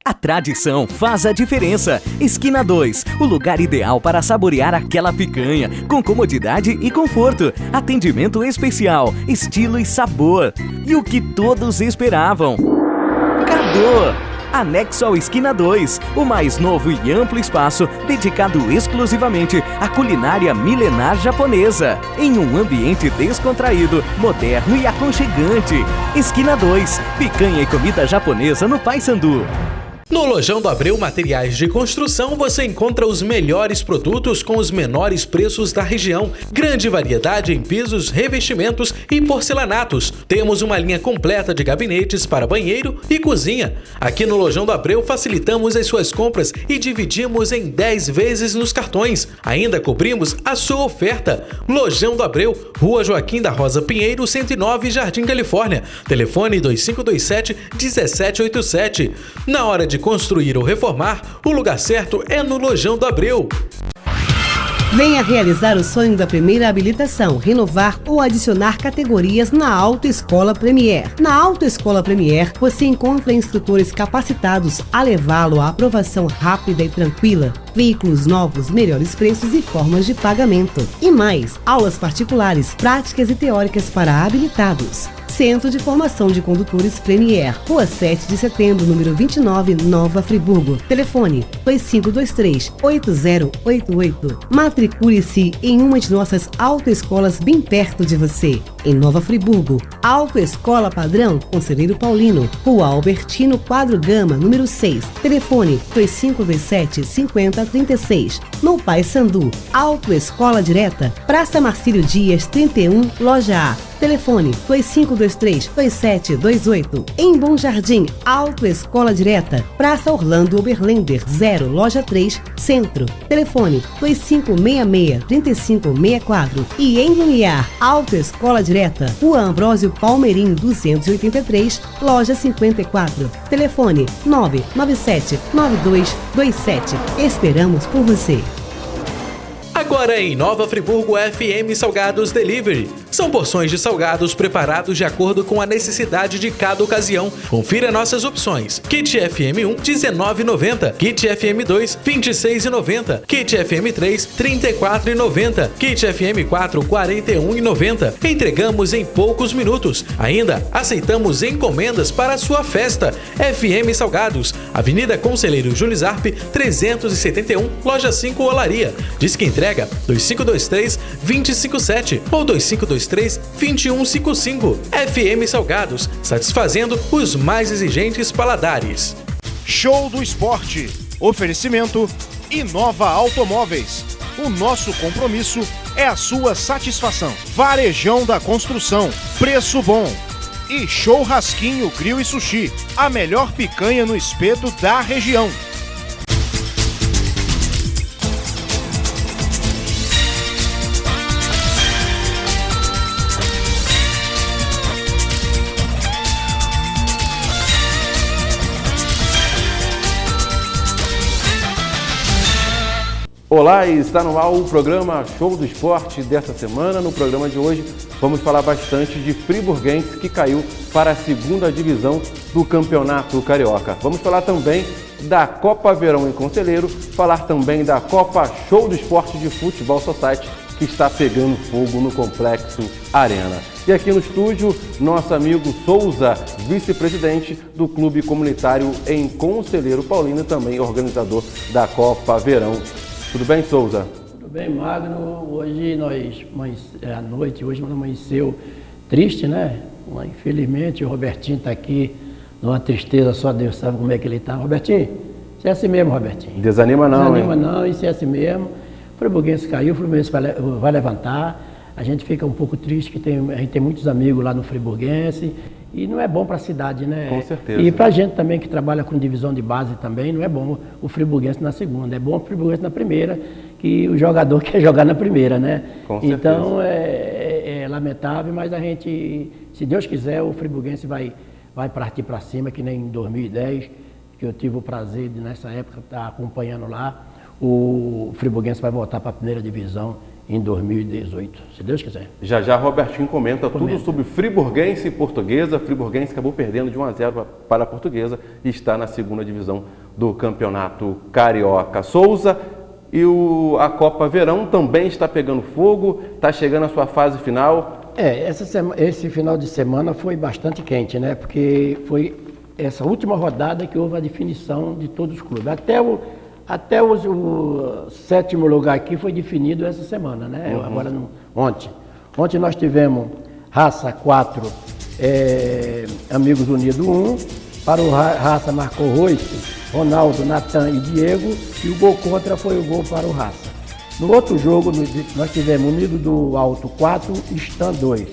A tradição faz a diferença. Esquina 2, o lugar ideal para saborear aquela picanha, com comodidade e conforto. Atendimento especial, estilo e sabor. E o que todos esperavam. Cadô! Anexo ao Esquina 2, o mais novo e amplo espaço dedicado exclusivamente à culinária milenar japonesa, em um ambiente descontraído, moderno e aconchegante. Esquina 2, picanha e comida japonesa no Paissandu. No Lojão do Abreu Materiais de Construção você encontra os melhores produtos com os menores preços da região. Grande variedade em pisos, revestimentos e porcelanatos. Temos uma linha completa de gabinetes para banheiro e cozinha. Aqui no Lojão do Abreu facilitamos as suas compras e dividimos em 10 vezes nos cartões. Ainda cobrimos a sua oferta. Lojão do Abreu, Rua Joaquim da Rosa Pinheiro, 109, Jardim Califórnia. Telefone 2527-1787. Na hora de construir ou reformar, o lugar certo é no Lojão do Abreu. Venha realizar o sonho da primeira habilitação, renovar ou adicionar categorias na Autoescola Premier. Na Autoescola Premier, você encontra instrutores capacitados a levá-lo à aprovação rápida e tranquila, veículos novos, melhores preços e formas de pagamento. E mais, aulas particulares, práticas e teóricas para habilitados. Centro de Formação de Condutores Premier, Rua 7 de Setembro, número 29, Nova Friburgo. Telefone 2523-8088. Matricule-se em uma de nossas autoescolas bem perto de você. Em Nova Friburgo, Autoescola Padrão Conselheiro Paulino, Rua Albertino Quadro Gama, número 6. Telefone 2527-5036. No Paissandu, Autoescola Direta, Praça Marcílio Dias 31, Loja A. Telefone 2523-2728. Em Bom Jardim, Autoescola Direta, Praça Orlando Oberlender 0, Loja 3, Centro. Telefone 2566-3564. E em Lumiar, Autoescola Direta, Rua Ambrósio Palmeirim 283, Loja 54. Telefone 997-9227. Esperamos por você. Agora em Nova Friburgo, FM Salgados Delivery. São porções de salgados preparados de acordo com a necessidade de cada ocasião. Confira nossas opções. Kit FM1, R$19,90. Kit FM2, R$26,90. Kit FM3, R$34,90. Kit FM4, R$41,90. Entregamos em poucos minutos. Ainda aceitamos encomendas para a sua festa. FM Salgados, Avenida Conselheiro Júlio Zarpe, 371, Loja 5, Olaria. Diz que entrega 2523-257 ou 2523-2155. FM Salgados, satisfazendo os mais exigentes paladares. Show do Esporte. Oferecimento Inova Automóveis. O nosso compromisso é a sua satisfação. Varejão da Construção. Preço bom. E Churrasquinho Grill e Sushi. A melhor picanha no espeto da região. Olá, está no ar o programa Show do Esporte dessa semana. No programa de hoje vamos falar bastante de Friburguense, que caiu para a segunda divisão do Campeonato Carioca. Vamos falar também da Copa Verão em Conselheiro, falar também da Copa Show do Esporte de Futebol Society, que está pegando fogo no Complexo Arena. E aqui no estúdio, nosso amigo Souza, vice-presidente do Clube Comunitário em Conselheiro Paulino, também organizador da Copa Verão. Tudo bem, Souza? Tudo bem, Magno. Hoje à noite hoje amanheceu triste, né? Infelizmente o Robertinho está aqui numa tristeza, só Deus sabe como é que ele está. Robertinho, isso é assim mesmo, Robertinho. Desanima não, Desanima não, isso é assim mesmo. O Friburguense caiu, o Friburguense vai levantar. A gente fica um pouco triste, que a gente tem muitos amigos lá no Friburguense. E não é bom para a cidade, né? Com certeza. E para a gente também que trabalha com divisão de base também, não é bom o Friburguense na segunda. É bom o Friburguense na primeira, que o jogador quer jogar na primeira, né? Com certeza. Então é lamentável, mas a gente, se Deus quiser, o Friburguense vai partir para cima, que nem em 2010, que eu tive o prazer de, nessa época, estar acompanhando lá. O Friburguense vai voltar para a primeira divisão em 2018, se Deus quiser. Já Robertinho comenta tudo sobre Friburguense e Portuguesa. Friburguense acabou perdendo de 1-0 para a Portuguesa e está na segunda divisão do Campeonato Carioca. Souza, e a Copa Verão também está pegando fogo, está chegando à sua fase final. Esse final de semana foi bastante quente, né? Porque foi essa última rodada que houve a definição de todos os clubes. Até o sétimo lugar aqui foi definido essa semana, né? Agora, ontem. Ontem nós tivemos Raça 4, Amigos Unidos 1. Para o Raça marcou Royce, Ronaldo, Natan e Diego. E o gol contra foi o gol para o Raça. No outro jogo, nós tivemos Unido do Alto 4, Stan 2.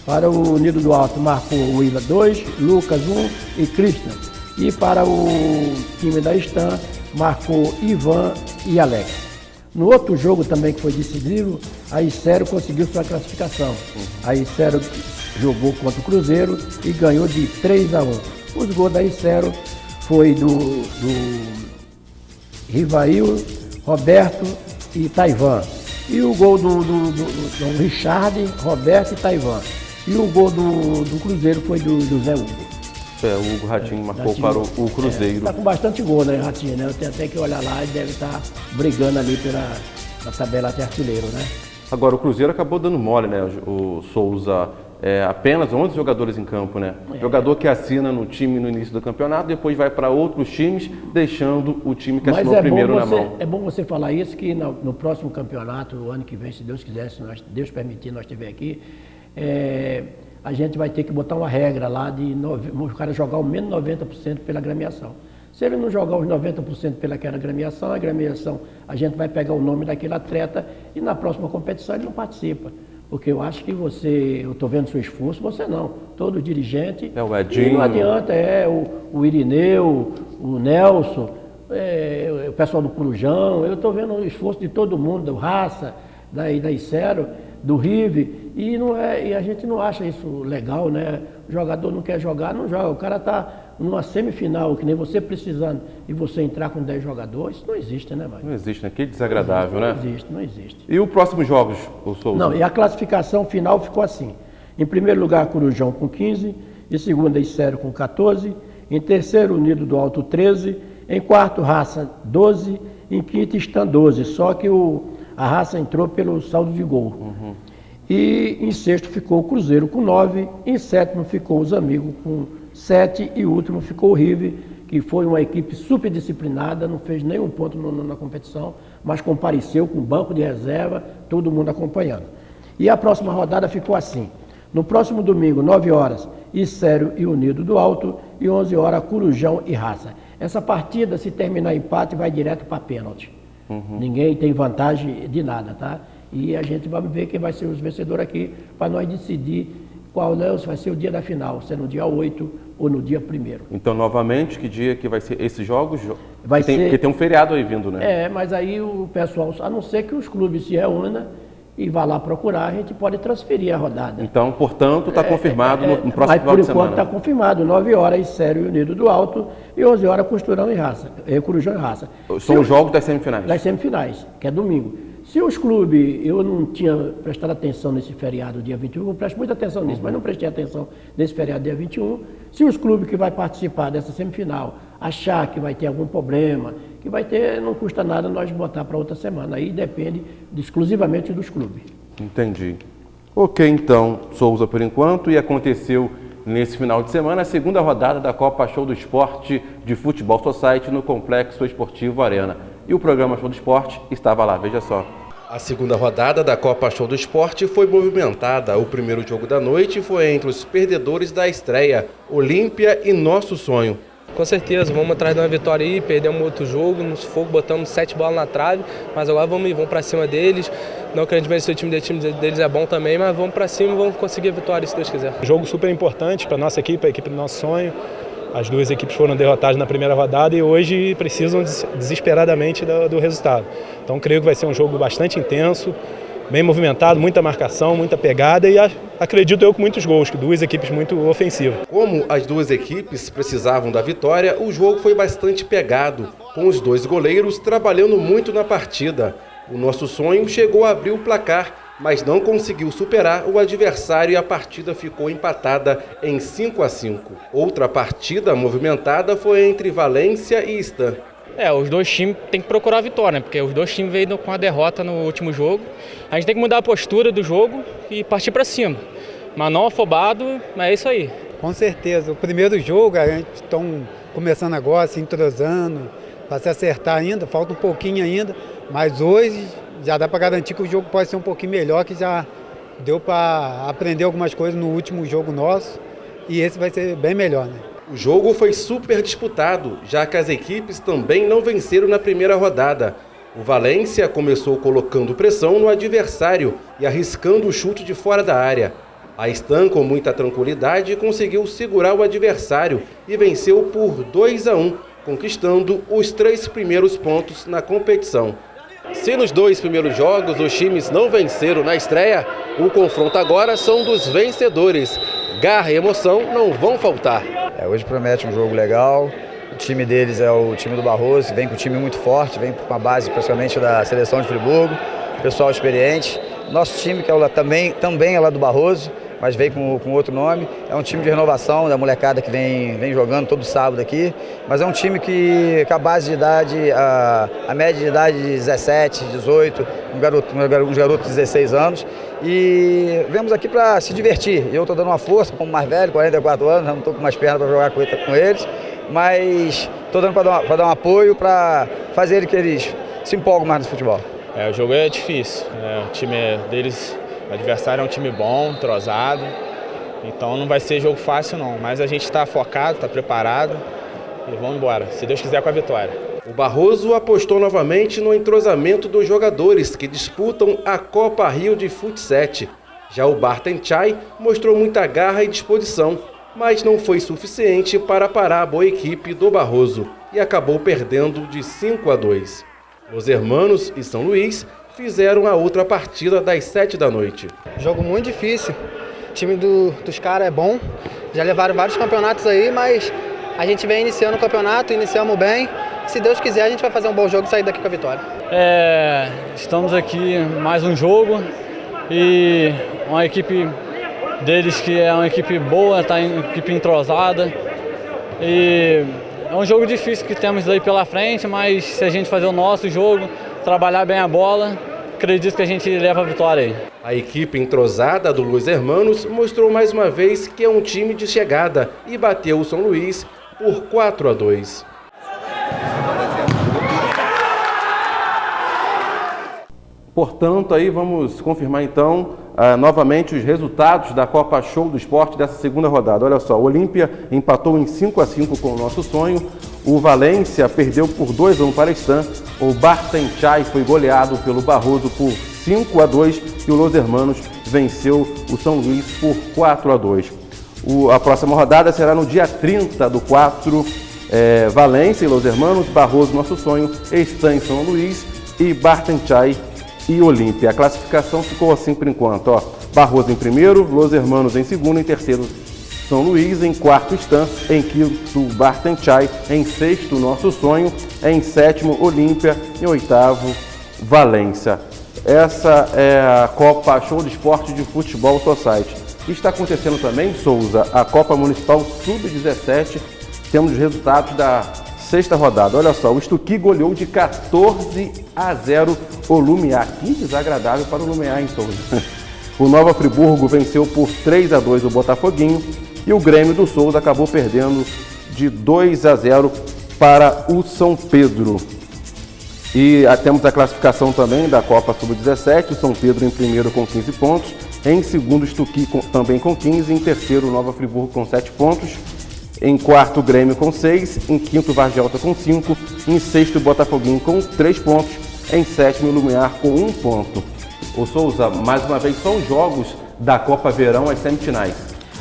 Para o Unido do Alto marcou o Willa 2, Lucas 1 e Christian. E para o time da Stan marcou Ivan e Alex. No outro jogo também que foi decisivo, a Icero conseguiu sua classificação. A Icero jogou contra o Cruzeiro e ganhou de 3-1. Os gols da Icero foi do Rivail, Roberto e Taivan. E o gol do Richard, Roberto e Taivan. E o gol do Cruzeiro foi do José Hugo. O Hugo Ratinho marcou para o Cruzeiro. Está com bastante gol, né, Ratinho? Né? Eu tenho até que olhar lá e deve estar brigando ali na tabela de artilheiro, né? Agora, o Cruzeiro acabou dando mole, né? O Souza, apenas 11 jogadores em campo, né? Jogador que assina no time no início do campeonato, depois vai para outros times, deixando o time que assinou primeiro na mão. É bom você falar isso, que no próximo campeonato, o ano que vem, se Deus quiser, se Deus permitir, nós estiver aqui, a gente vai ter que botar uma regra lá de o cara jogar ao menos 90% pela agremiação. Se ele não jogar os 90% pelaquela agremiação, a gente vai pegar o nome daquele atleta e na próxima competição ele não participa. Porque eu acho que eu estou vendo seu esforço, você não. Todo dirigente. O Edinho. Não adianta, o Irineu, o Nelson, o pessoal do Corujão. Eu estou vendo o esforço de todo mundo, do Raça, da Icero, do Rive, e a gente não acha isso legal, né? O jogador não quer jogar, não joga. O cara está numa semifinal, que nem você precisando, e você entrar com 10 jogadores, isso não existe, né, Mário? Não existe, né? Que desagradável, né? Não existe. E os próximos jogos, o Souza? Não, e a classificação final ficou assim. Em primeiro lugar, Corujão com 15, em segundo, Icero com 14, em terceiro, Unido do Alto 13, em quarto, Raça 12, em quinto, Stan 12, só que a Raça entrou pelo saldo de gol. E em sexto ficou o Cruzeiro com 9, em sétimo ficou os Amigos com 7 e o último ficou o Rive, que foi uma equipe super disciplinada, não fez nenhum ponto na competição, mas compareceu com banco de reserva, todo mundo acompanhando. E a próxima rodada ficou assim. No próximo domingo, 9 horas, Icero e Unido do Alto, e 11 horas, Corujão e Raça. Essa partida, se terminar empate, vai direto para pênalti. Ninguém tem vantagem de nada, tá? E a gente vai ver quem vai ser os vencedores aqui, para nós decidir qual vai ser o dia da final, se é no dia 8 ou no dia 1º. Então, novamente, que dia que vai ser esses jogos? Porque tem um feriado aí vindo, né? Mas aí o pessoal, a não ser que os clubes se reúnam e vá lá procurar, a gente pode transferir a rodada. Então, portanto, está confirmado no próximo final de semana. Mas por enquanto está confirmado, 9 horas, Icero e Unido do Alto, e 11 horas, Corujão e Raça. São os jogos das semifinais? Das semifinais, que é domingo. Se os clubes, eu não tinha prestado atenção nesse feriado dia 21, eu presto muita atenção nisso, mas não prestei atenção nesse feriado dia 21. Se os clubes que vai participar dessa semifinal achar que vai ter algum problema, que vai ter, não custa nada nós botar para outra semana. Aí depende exclusivamente dos clubes. Entendi. Ok, então, Souza, por enquanto, e aconteceu nesse final de semana a segunda rodada da Copa Show do Esporte de Futebol Society no Complexo Esportivo Arena. E o programa Show do Esporte estava lá, veja só. A segunda rodada da Copa Show do Esporte foi movimentada. O primeiro jogo da noite foi entre os perdedores da estreia, Olímpia e Nosso Sonho. Com certeza, vamos atrás de uma vitória aí, perdemos outro jogo, no sufoco, botamos 7 bolas na trave, mas agora vamos para cima deles. Não querendo desmerecer o time deles é bom também, mas vamos para cima e vamos conseguir a vitória, se Deus quiser. Jogo super importante para a nossa equipe, a equipe do Nosso Sonho. As duas equipes foram derrotadas na primeira rodada e hoje precisam desesperadamente do resultado. Então creio que vai ser um jogo bastante intenso, bem movimentado, muita marcação, muita pegada e acredito eu com muitos gols, que duas equipes muito ofensivas. Como as duas equipes precisavam da vitória, o jogo foi bastante pegado, com os dois goleiros trabalhando muito na partida. O Nosso Sonho chegou a abrir o placar, mas não conseguiu superar o adversário e a partida ficou empatada em 5-5. Outra partida movimentada foi entre Valência e Stan. Os dois times têm que procurar a vitória, né? Porque os dois times veio com a derrota no último jogo. A gente tem que mudar a postura do jogo e partir para cima. Mas não afobado, mas é isso aí. Com certeza. O primeiro jogo, a gente está começando agora, se entrosando, para se acertar ainda, falta um pouquinho ainda. Mas hoje já dá para garantir que o jogo pode ser um pouquinho melhor, que já deu para aprender algumas coisas no último jogo nosso. E esse vai ser bem melhor, né? O jogo foi super disputado, já que as equipes também não venceram na primeira rodada. O Valência começou colocando pressão no adversário e arriscando o chute de fora da área. A Stan, com muita tranquilidade, conseguiu segurar o adversário e venceu por 2-1, conquistando os 3 primeiros pontos na competição. Se nos 2 primeiros jogos os times não venceram na estreia, o confronto agora são dos vencedores. Garra e emoção não vão faltar. Hoje promete um jogo legal. O time deles é o time do Barroso, vem com um time muito forte, vem com a base principalmente da seleção de Friburgo, pessoal experiente. Nosso time, que é também é lá do Barroso, mas veio com outro nome. É um time de renovação da molecada que vem jogando todo sábado aqui. Mas é um time que com a base de idade, a média de idade de 17, 18, uns garotos de 16 anos. E viemos aqui para se divertir. Eu estou dando uma força, como mais velho, 44 anos, não estou com mais pernas para jogar com eles. Mas estou dando para dar um apoio, para fazer que eles se empolguem mais no futebol. O jogo é difícil. O time deles... O adversário é um time bom, entrosado, então não vai ser jogo fácil não, mas a gente está focado, está preparado e vamos embora, se Deus quiser, com a vitória. O Barroso apostou novamente no entrosamento dos jogadores que disputam a Copa Rio de Futsal. Já o Bartenchai mostrou muita garra e disposição, mas não foi suficiente para parar a boa equipe do Barroso e acabou perdendo de 5-2. Los Hermanos e São Luís fizeram a outra partida das 7 da noite. Jogo muito difícil, o time dos caras é bom, já levaram vários campeonatos aí, mas a gente vem iniciando o campeonato, iniciamos bem. Se Deus quiser, a gente vai fazer um bom jogo e sair daqui com a vitória. Estamos aqui mais um jogo e uma equipe deles que é uma equipe boa, está uma equipe entrosada. E é um jogo difícil que temos aí pela frente, mas se a gente fazer o nosso jogo, trabalhar bem a bola, acredito que a gente leva a vitória aí. A equipe entrosada do Los Hermanos mostrou mais uma vez que é um time de chegada e bateu o São Luís por 4-2. Portanto, aí vamos confirmar então novamente os resultados da Copa Show do Esporte dessa segunda rodada. Olha só, o Olímpia empatou em 5-5 com o Nosso Sonho, o Valência perdeu por 2-1 para Stan, o Bartenchai foi goleado pelo Barroso por 5-2 e o Los Hermanos venceu o São Luís por 4-2. A próxima rodada será no dia 30/4, Valência e Los Hermanos, Barroso Nosso Sonho, Stan e São Luís e Bartenchai e Olímpia. A classificação ficou assim por enquanto, Barroso em primeiro, Los Hermanos em segundo, em terceiro São Luís, em quarto Stan, em quinto Bartenchai, em sexto Nosso Sonho, em sétimo Olímpia, em oitavo Valência. Essa é a Copa Show do Esporte de Futebol Society. Está acontecendo também, Souza, a Copa Municipal Sub-17. Temos os resultados da sexta rodada. Olha só, o Estuqui goleou de 14-0 o Lumiar. Que desagradável para o Lumiar, hein, Souza? O Nova Friburgo venceu por 3-2 o Botafoguinho e o Grêmio do Souza acabou perdendo de 2-0 para o São Pedro. E temos a classificação também da Copa Sub-17, o São Pedro em primeiro com 15 pontos, em segundo o Estuqui também com 15, em terceiro o Nova Friburgo com 7 pontos, em quarto o Grêmio com 6, em quinto o Vargem Alta com 5, em sexto o Botafoguinho com 3 pontos, em sétimo o Lumiar com 1 ponto. Ô Souza, mais uma vez são os jogos da Copa Verão, as semifinais.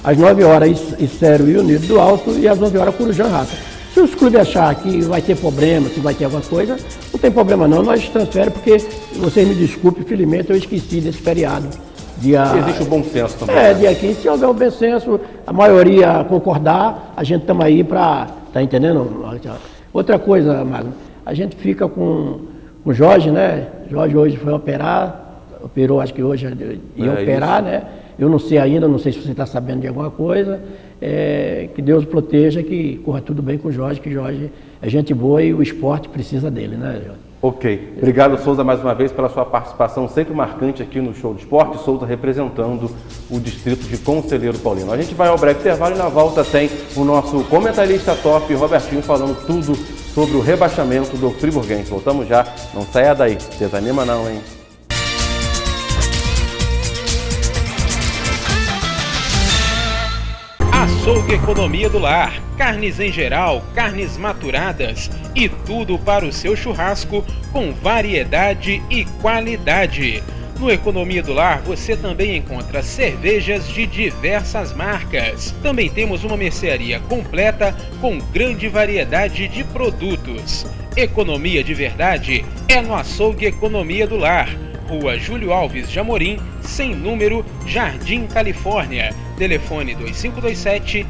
Às 9 horas, Isero e Unido do Alto, e às 11 horas, Corujão Raça. Se os clubes acharem que vai ter problema, se vai ter alguma coisa, não tem problema não, nós transferimos, porque, vocês me desculpem, infelizmente eu esqueci desse feriado. Existe o bom senso também. Dia 15, se houver um bom senso, a maioria concordar, a gente estamos aí para, tá entendendo? Outra coisa, Magno, a gente fica com o Jorge, né? Jorge hoje foi operou, acho que hoje ia operar, isso. né? Eu não sei ainda, não sei se você está sabendo de alguma coisa. Que Deus proteja, que corra tudo bem com o Jorge, que Jorge é gente boa e o esporte precisa dele, né, Jorge? Ok. Obrigado, Souza, mais uma vez pela sua participação sempre marcante aqui no Show do Esporte. Souza representando o distrito de Conselheiro Paulino. A gente vai ao breve intervalo e na volta tem o nosso comentarista top, Robertinho, falando tudo sobre o rebaixamento do Friburguense. Voltamos já, não saia daí, desanima não, hein? Açougue Economia do Lar, carnes em geral, carnes maturadas e tudo para o seu churrasco com variedade e qualidade. No Economia do Lar você também encontra cervejas de diversas marcas. Também temos uma mercearia completa com grande variedade de produtos. Economia de verdade é no Açougue Economia do Lar. Rua Júlio Alves de Amorim, sem número, Jardim Califórnia. Telefone 2527-4009.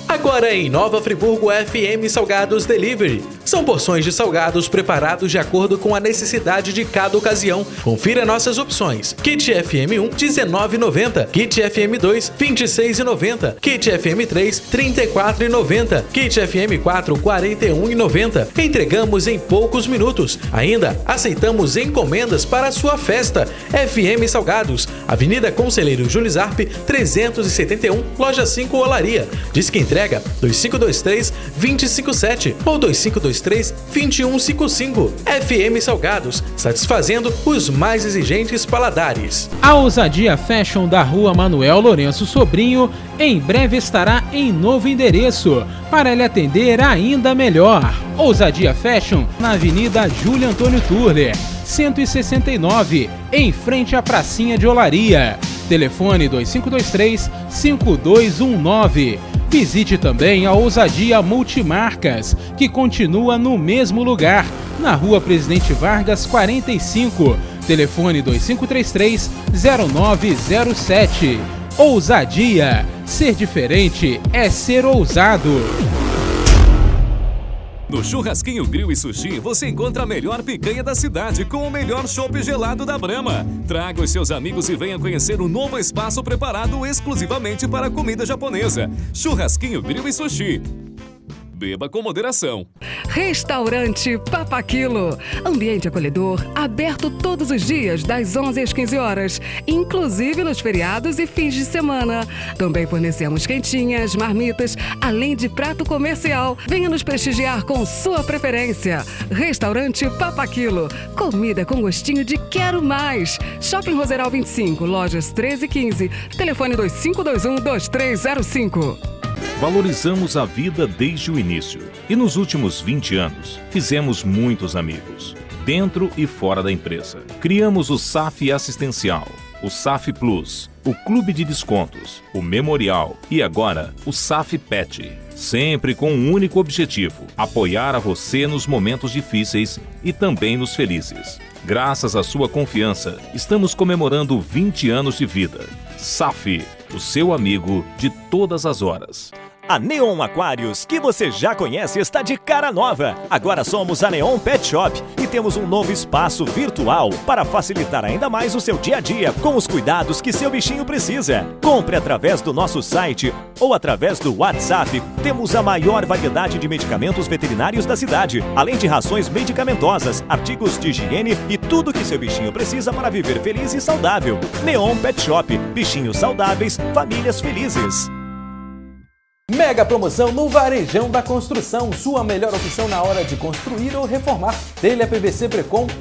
Agora em Nova Friburgo FM Salgados Delivery. São porções de salgados preparados de acordo com a necessidade de cada ocasião. Confira nossas opções. Kit FM1, R$19,90. Kit FM2, R$26,90. Kit FM3, R$34,90. Kit FM4, R$41,90. Entregamos em poucos minutos. Ainda aceitamos encomendas para a sua festa. FM Salgados, Avenida Conselheiro Júlio Zarpe, 371, Loja 5 Olaria. Diz que entrega 2523-257 ou 2523-2155. FM Salgados, satisfazendo os mais exigentes paladares. A Ousadia Fashion da Rua Manuel Lourenço Sobrinho em breve estará em novo endereço para lhe atender ainda melhor. Ousadia Fashion na Avenida Júlio Antônio Turler, 169, em frente à pracinha de Olaria. Telefone 2523-5219. Visite também a Ousadia Multimarcas, que continua no mesmo lugar, na Rua Presidente Vargas 45. Telefone 2533-0907. Ousadia. Ser diferente é ser ousado. No Churrasquinho Grill e Sushi, você encontra a melhor picanha da cidade com o melhor chopp gelado da Brahma. Traga os seus amigos e venha conhecer um novo espaço preparado exclusivamente para comida japonesa. Churrasquinho Grill e Sushi. Beba com moderação. Restaurante Papaquilo. Ambiente acolhedor, aberto todos os dias, das 11 às 15 horas, inclusive nos feriados e fins de semana. Também fornecemos quentinhas, marmitas, além de prato comercial. Venha nos prestigiar com sua preferência. Restaurante Papaquilo. Comida com gostinho de quero mais. Shopping Roseral 25, lojas 13 e 15. Telefone 2521-2305. Valorizamos a vida desde o início e nos últimos 20 anos fizemos muitos amigos, dentro e fora da empresa. Criamos o SAF Assistencial, o SAF Plus, o Clube de Descontos, o Memorial e agora o SAF Pet. Sempre com um único objetivo: apoiar a você nos momentos difíceis e também nos felizes. Graças à sua confiança, estamos comemorando 20 anos de vida. SAF, o seu amigo de todas as horas. A Neon Aquários, que você já conhece, está de cara nova. Agora somos a Neon Pet Shop e temos um novo espaço virtual para facilitar ainda mais o seu dia a dia com os cuidados que seu bichinho precisa. Compre através do nosso site ou através do WhatsApp. Temos a maior variedade de medicamentos veterinários da cidade, além de rações medicamentosas, artigos de higiene e tudo que seu bichinho precisa para viver feliz e saudável. Neon Pet Shop, bichinhos saudáveis, famílias felizes. Mega promoção no Varejão da Construção, sua melhor opção na hora de construir ou reformar. Telha PVC Precon, R$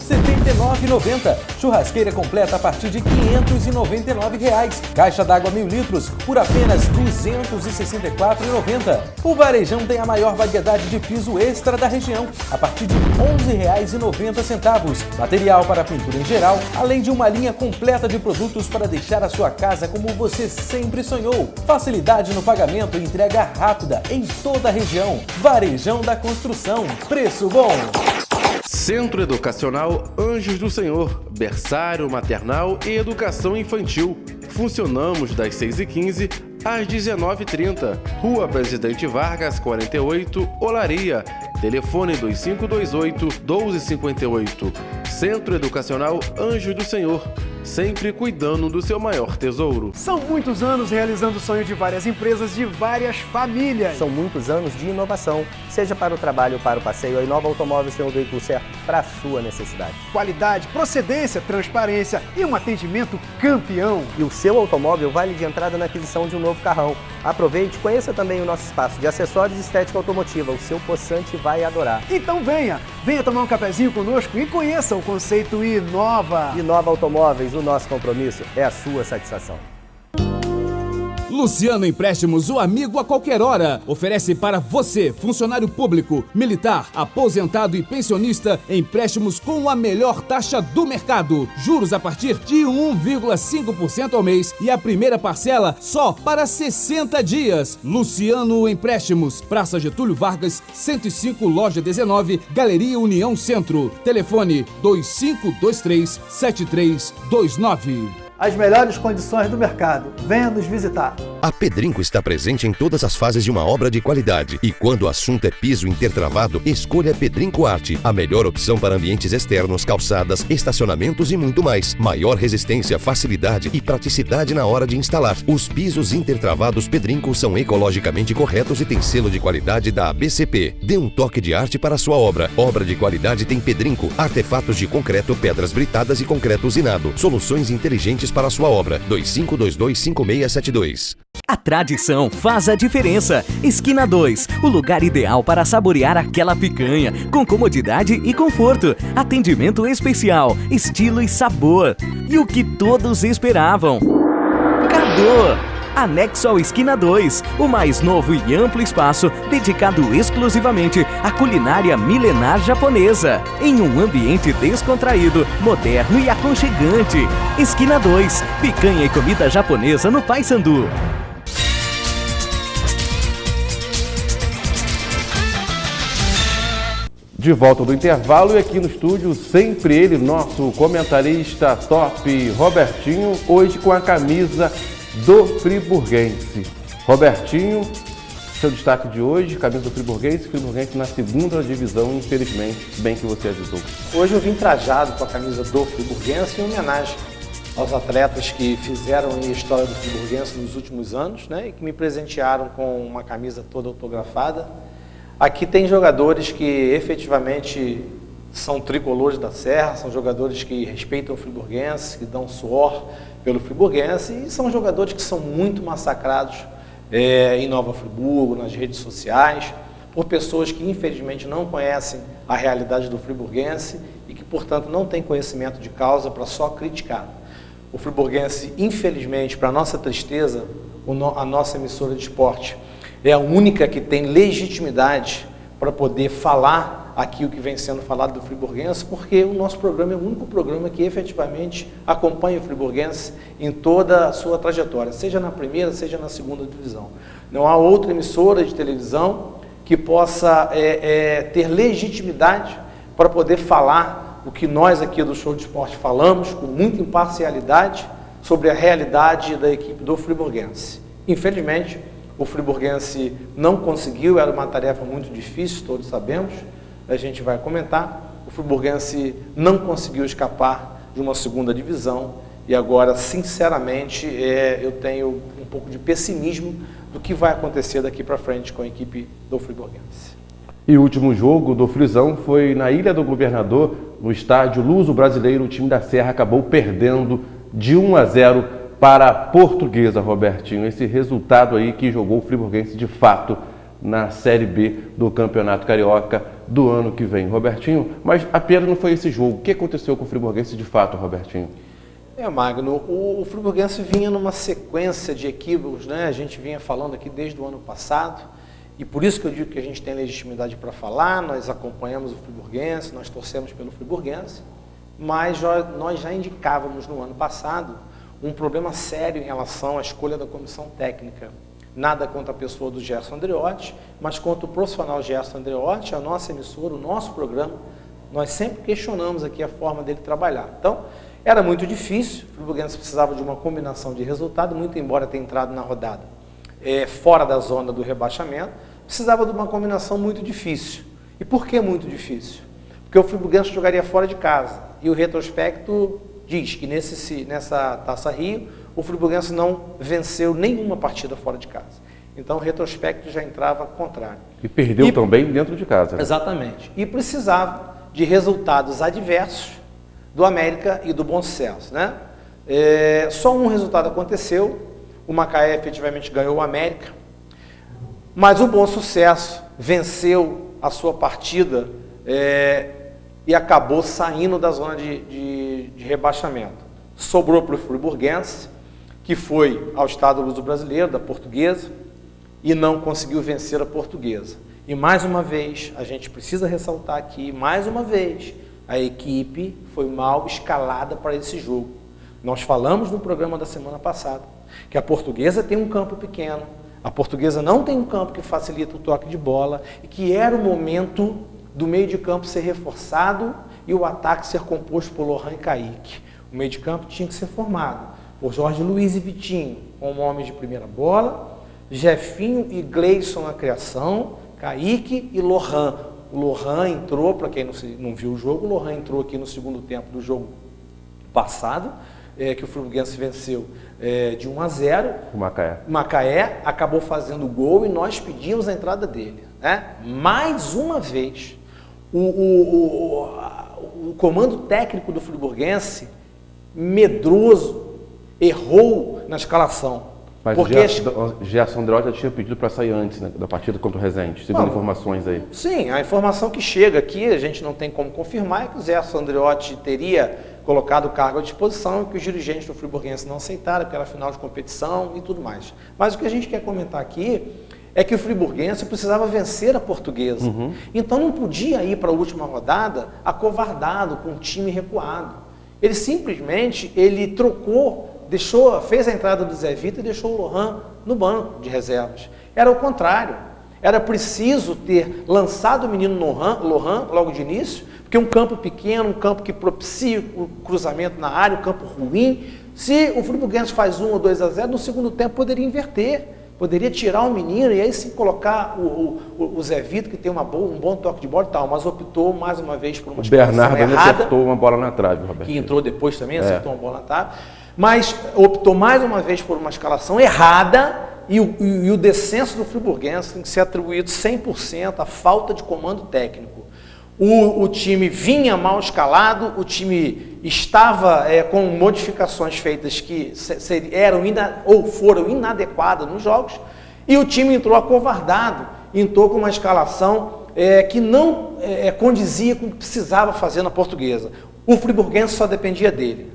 79,90. Churrasqueira completa a partir de R$ 599,00. Caixa d'água 1.000 litros por apenas R$ 264,90. O Varejão tem a maior variedade de piso extra da região, a partir de R$ 11,90. Material para pintura em geral, além de uma linha completa de produtos para deixar a sua casa como você sempre sonhou. Facilidade no pagamento e entrega rápida em toda a região. Varejão da Construção, preço bom. Centro Educacional Anjos do Senhor, berçário, maternal e educação infantil. Funcionamos das 6h15 às 19h30. Rua Presidente Vargas, 48, Olaria. Telefone 2528-1258. Centro Educacional Anjos do Senhor. Sempre cuidando do seu maior tesouro. São muitos anos realizando o sonho de várias empresas, de várias famílias. São muitos anos de inovação, seja para o trabalho ou para o passeio, a Inova Automóveis tem o veículo certo para a sua necessidade. Qualidade, procedência, transparência e um atendimento campeão. E o seu automóvel vale de entrada na aquisição de um novo carrão. Aproveite e conheça também o nosso espaço de acessórios e estética automotiva. O seu possante vai adorar. Então venha tomar um cafezinho conosco e conheça o conceito Inova. Inova Automóveis, o nosso compromisso é a sua satisfação. Luciano Empréstimos, o amigo a qualquer hora, oferece para você, funcionário público, militar, aposentado e pensionista, empréstimos com a melhor taxa do mercado. Juros a partir de 1,5% ao mês e a primeira parcela só para 60 dias. Luciano Empréstimos, Praça Getúlio Vargas, 105, Loja 19, Galeria União Centro. Telefone 2523-7329. As melhores condições do mercado. Venha nos visitar. A Pedrinco está presente em todas as fases de uma obra de qualidade. E quando o assunto é piso intertravado, escolha Pedrinco Arte. A melhor opção para ambientes externos, calçadas, estacionamentos e muito mais. Maior resistência, facilidade e praticidade na hora de instalar. Os pisos intertravados Pedrinco são ecologicamente corretos e têm selo de qualidade da ABCP. Dê um toque de arte para a sua obra. Obra de qualidade tem Pedrinco. Artefatos de concreto, pedras britadas e concreto usinado. Soluções inteligentes para a sua obra. 2522-5672. A tradição faz a diferença. Esquina 2, o lugar ideal para saborear aquela picanha, com comodidade e conforto, atendimento especial, estilo e sabor. E o que todos esperavam. Cadô! Anexo ao Esquina 2, o mais novo e amplo espaço dedicado exclusivamente à culinária milenar japonesa, em um ambiente descontraído, moderno e aconchegante. Esquina 2, picanha e comida japonesa no Paissandu. De volta do intervalo e aqui no estúdio, sempre ele, nosso comentarista top, Robertinho, hoje com a camisa do Friburguense. Robertinho, seu destaque de hoje, camisa do Friburguense na segunda divisão, infelizmente, bem que você avisou. Hoje eu vim trajado com a camisa do Friburguense em homenagem aos atletas que fizeram a história do Friburguense nos últimos anos, né, e que me presentearam com uma camisa toda autografada. Aqui tem jogadores que efetivamente são tricolores da Serra, são jogadores que respeitam o Friburguense, que dão suor pelo Friburguense, e são jogadores que são muito massacrados em Nova Friburgo, nas redes sociais, por pessoas que infelizmente não conhecem a realidade do Friburguense e que, portanto, não têm conhecimento de causa para só criticar. O Friburguense, infelizmente, para nossa tristeza, a nossa emissora de esporte é a única que tem legitimidade para poder falar aqui o que vem sendo falado do Friburguense, porque o nosso programa é o único programa que efetivamente acompanha o Friburguense em toda a sua trajetória, seja na primeira, seja na segunda divisão. Não há outra emissora de televisão que possa ter legitimidade para poder falar o que nós aqui do Show de Esporte falamos, com muita imparcialidade, sobre a realidade da equipe do Friburguense. Infelizmente, o Friburguense não conseguiu, era uma tarefa muito difícil, todos sabemos, a gente vai comentar. O Friburguense não conseguiu escapar de uma segunda divisão e agora, sinceramente, eu tenho um pouco de pessimismo do que vai acontecer daqui para frente com a equipe do Friburguense. E o último jogo do Frisão foi na Ilha do Governador, no estádio Luso Brasileiro. O time da Serra acabou perdendo de 1-0 para a Portuguesa, Robertinho. Esse resultado aí que jogou o Friburguense de fato na Série B do Campeonato Carioca do ano que vem. Robertinho, mas apenas não foi esse jogo. O que aconteceu com o Friburguense de fato, Robertinho? Magno, o Friburguense vinha numa sequência de equívocos, né? A gente vinha falando aqui desde o ano passado, e por isso que eu digo que a gente tem legitimidade para falar. Nós acompanhamos o Friburguense, nós torcemos pelo Friburguense, mas nós já indicávamos no ano passado um problema sério em relação à escolha da comissão técnica. Nada contra a pessoa do Gerson Andreotti, mas contra o profissional Gerson Andreotti, a nossa emissora, o nosso programa, nós sempre questionamos aqui a forma dele trabalhar. Então, era muito difícil, o Friburguense precisava de uma combinação de resultado, muito embora tenha entrado na rodada fora da zona do rebaixamento, precisava de uma combinação muito difícil. E por que muito difícil? Porque o Friburguense jogaria fora de casa. E o retrospecto diz que nessa Taça Rio, o Friburguense não venceu nenhuma partida fora de casa. Então o retrospecto já entrava contrário. E perdeu também dentro de casa. Né? Exatamente. E precisava de resultados adversos do América e do Bom Sucesso. Né? Só um resultado aconteceu, o Macaé efetivamente ganhou o América, mas o Bom Sucesso venceu a sua partida e acabou saindo da zona de rebaixamento. Sobrou para o Friburguense, que foi ao Estado Luso-Brasileiro, da Portuguesa, e não conseguiu vencer a Portuguesa. E mais uma vez, a gente precisa ressaltar aqui, mais uma vez, a equipe foi mal escalada para esse jogo. Nós falamos no programa da semana passada que a Portuguesa tem um campo pequeno, a Portuguesa não tem um campo que facilita o toque de bola e que era o momento do meio de campo ser reforçado e o ataque ser composto por Lohan e Kaique. O meio de campo tinha que ser formado por Jorge Luiz e Vitinho, como homens de primeira bola, Jefinho e Gleison na criação, Kaique e Lohan. O Lohan entrou, para quem não viu o jogo, o Lohan entrou aqui no segundo tempo do jogo passado, que o Friburguense venceu de 1-0. O Macaé acabou fazendo o gol e nós pedimos a entrada dele. Né? Mais uma vez, o comando técnico do Friburguense, medroso, errou na escalação. Mas porque o Gerson Andreotti já tinha pedido para sair antes, né, da partida contra o Resende, segundo informações aí. Sim, a informação que chega aqui, a gente não tem como confirmar, é que o Gerson Andreotti teria colocado o cargo à disposição e que os dirigentes do Friburguense não aceitaram, porque era final de competição e tudo mais. Mas o que a gente quer comentar aqui é que o Friburguense precisava vencer a Portuguesa. Então não podia ir para a última rodada acovardado, com o time recuado. Ele simplesmente trocou, fez a entrada do Zé Vitor e deixou o Lohan no banco de reservas. Era o contrário. Era preciso ter lançado o menino Lohan logo de início, porque um campo pequeno, um campo que propicia o cruzamento na área, um campo ruim. Se o Friburguense faz 1 ou 2-0, no segundo tempo poderia inverter. Poderia tirar o menino e aí sim colocar o Zé Vitor, que tem um bom toque de bola e tal, mas optou mais uma vez por uma escalação errada. O Bernardo acertou uma bola na trave, Roberto. Que entrou depois também, acertou uma bola na trave. Mas optou mais uma vez por uma escalação errada e o descenso do Friburguense tem que ser atribuído 100% à falta de comando técnico. O time vinha mal escalado, o time estava com modificações feitas que foram inadequadas nos jogos, e o time entrou acovardado, entrou com uma escalação que não condizia com o que precisava fazer na Portuguesa. O Friburguense só dependia dele.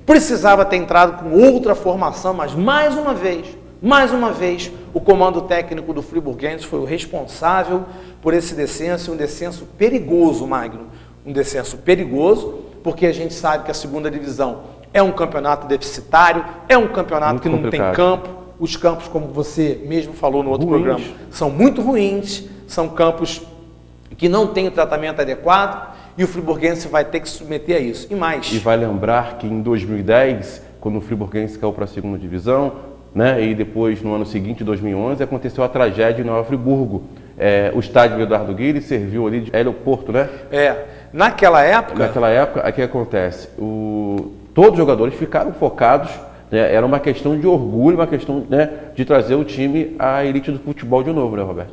Precisava ter entrado com outra formação, mas mais uma vez, o comando técnico do Friburguense foi o responsável por esse descenso, um descenso perigoso, Magno. Um descenso perigoso, porque a gente sabe que a segunda divisão é um campeonato deficitário, é um campeonato muito que não tem campo. Os campos, como você mesmo falou no outro programa, são muito ruins, são campos que não têm o tratamento adequado, e o Friburguense vai ter que se submeter a isso. E mais. E vai lembrar que em 2010, quando o Friburguense caiu para a segunda divisão, né, e depois, no ano seguinte, 2011, aconteceu a tragédia em Nova Friburgo. O estádio Eduardo Guiri serviu ali de aeroporto, né? Naquela época, o que acontece? Todos os jogadores ficaram focados, né, era uma questão de orgulho, uma questão, né, de trazer o time à elite do futebol de novo, né, Roberto?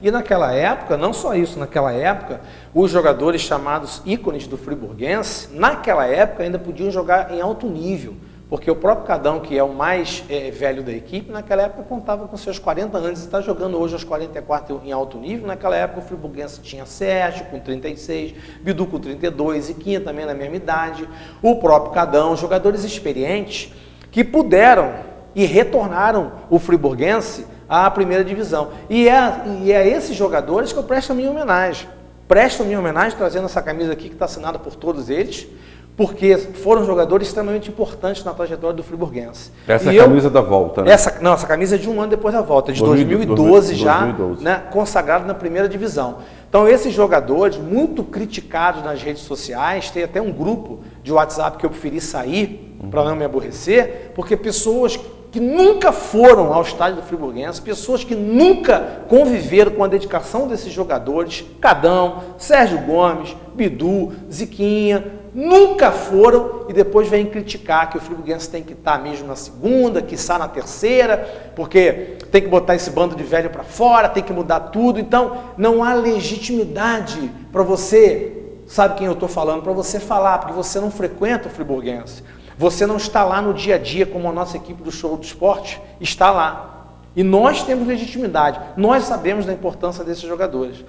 E naquela época, não só isso, naquela época, os jogadores chamados ícones do Friburguense, naquela época ainda podiam jogar em alto nível. Porque o próprio Cadão, que é o mais velho da equipe, naquela época contava com seus 40 anos e está jogando hoje aos 44 em alto nível. Naquela época o Friburguense tinha Sérgio com 36, Bidu com 32, Iquinha também na mesma idade, o próprio Cadão, jogadores experientes que puderam e retornaram o Friburguense à primeira divisão. E é esses jogadores que eu presto a minha homenagem. Presto a minha homenagem trazendo essa camisa aqui que está assinada por todos eles, porque foram jogadores extremamente importantes na trajetória do Friburguense. Essa é a camisa da volta, né? Essa camisa é de um ano depois da volta, de 2012 já, 2012. Né, consagrado na primeira divisão. Então esses jogadores, muito criticados nas redes sociais, tem até um grupo de WhatsApp que eu preferi sair, para não me aborrecer, porque pessoas que nunca foram ao estádio do Friburguense, pessoas que nunca conviveram com a dedicação desses jogadores, Cadão, Sérgio Gomes, Bidu, Ziquinha, nunca foram e depois vêm criticar que o Friburguense tem que estar mesmo na segunda, que está na terceira, porque tem que botar esse bando de velho para fora, tem que mudar tudo. Então, não há legitimidade para você, sabe quem eu estou falando, para você falar, porque você não frequenta o Friburguense. Você não está lá no dia a dia como a nossa equipe do Show do Esporte está lá. E nós temos legitimidade, nós sabemos da importância desses jogadores.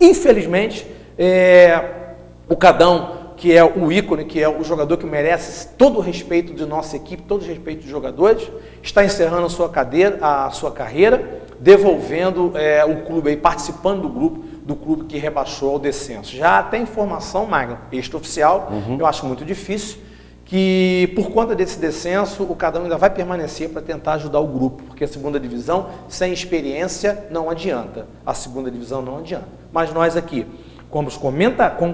Infelizmente, o Cadão, que é o ícone, que é o jogador que merece todo o respeito de nossa equipe, todo o respeito dos jogadores, está encerrando a sua carreira, devolvendo o clube, aí, participando do clube que rebaixou ao descenso. Já tem informação, Magno, extraoficial, eu acho muito difícil, que por conta desse descenso, o Cadão ainda vai permanecer para tentar ajudar o grupo, porque a segunda divisão, sem experiência, não adianta. A segunda divisão não adianta. Mas nós aqui, como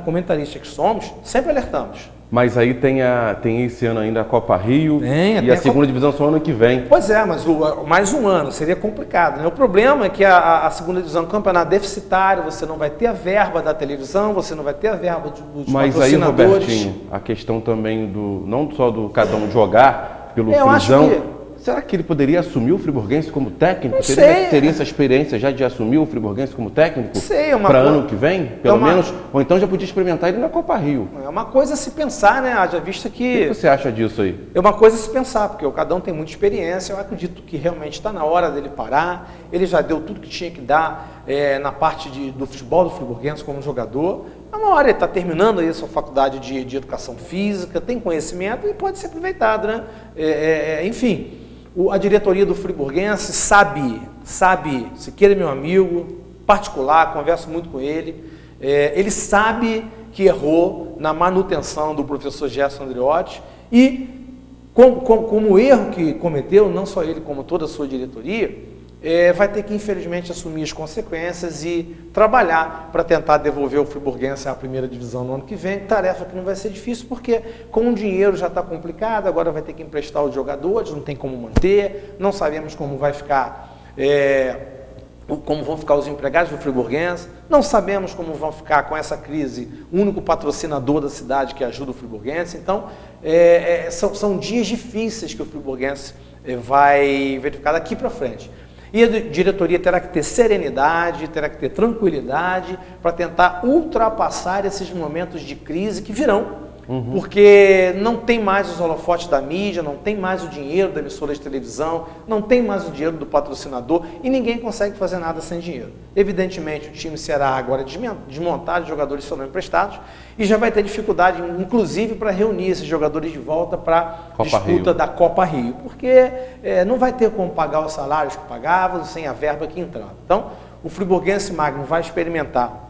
comentaristas que somos, sempre alertamos. Mas aí tem esse ano ainda a Copa Rio e a segunda divisão só ano que vem. Pois é, mas mais um ano seria complicado, né? O problema é que a segunda divisão é um campeonato deficitário, você não vai ter a verba da televisão, você não vai ter a verba dos mas patrocinadores. Mas aí, Robertinho, a questão também não só do Cadão jogar pelo Frisão, será que ele poderia assumir o Friburguense como técnico? Não sei. Teria essa experiência já de assumir o Friburguense como técnico? Para ano que vem, pelo menos? Ou então já podia experimentar ele na Copa Rio? É uma coisa a se pensar, né? Haja vista que... O que você acha disso aí? É uma coisa a se pensar, porque o Cadão tem muita experiência, eu acredito que realmente está na hora dele parar, ele já deu tudo que tinha que dar na parte do futebol do Friburguense como jogador. É uma hora, ele está terminando aí a sua faculdade de educação física, tem conhecimento e pode ser aproveitado, né? Enfim... A diretoria do Friburguense sabe, Siqueira é meu amigo, particular, converso muito com ele, ele sabe que errou na manutenção do professor Gerson Andreotti e como erro que cometeu, não só ele como toda a sua diretoria, vai ter que infelizmente assumir as consequências e trabalhar para tentar devolver o Friburguense à primeira divisão no ano que vem, tarefa que não vai ser difícil porque com o dinheiro já está complicado, agora vai ter que emprestar os jogadores, não tem como manter, não sabemos como vai ficar, como vão ficar os empregados do Friburguense, não sabemos como vão ficar com essa crise, o único patrocinador da cidade que ajuda o Friburguense, então são dias difíceis que o Friburguense vai verificar daqui para frente. E a diretoria terá que ter serenidade, terá que ter tranquilidade para tentar ultrapassar esses momentos de crise que virão, porque não tem mais os holofotes da mídia, não tem mais o dinheiro da emissora de televisão, não tem mais o dinheiro do patrocinador e ninguém consegue fazer nada sem dinheiro. Evidentemente, o time será agora desmontado, os jogadores serão emprestados e já vai ter dificuldade, inclusive, para reunir esses jogadores de volta para a disputa da Copa Rio, porque não vai ter como pagar os salários que pagavam sem a verba que entrava. Então, o Friburguense Magno vai experimentar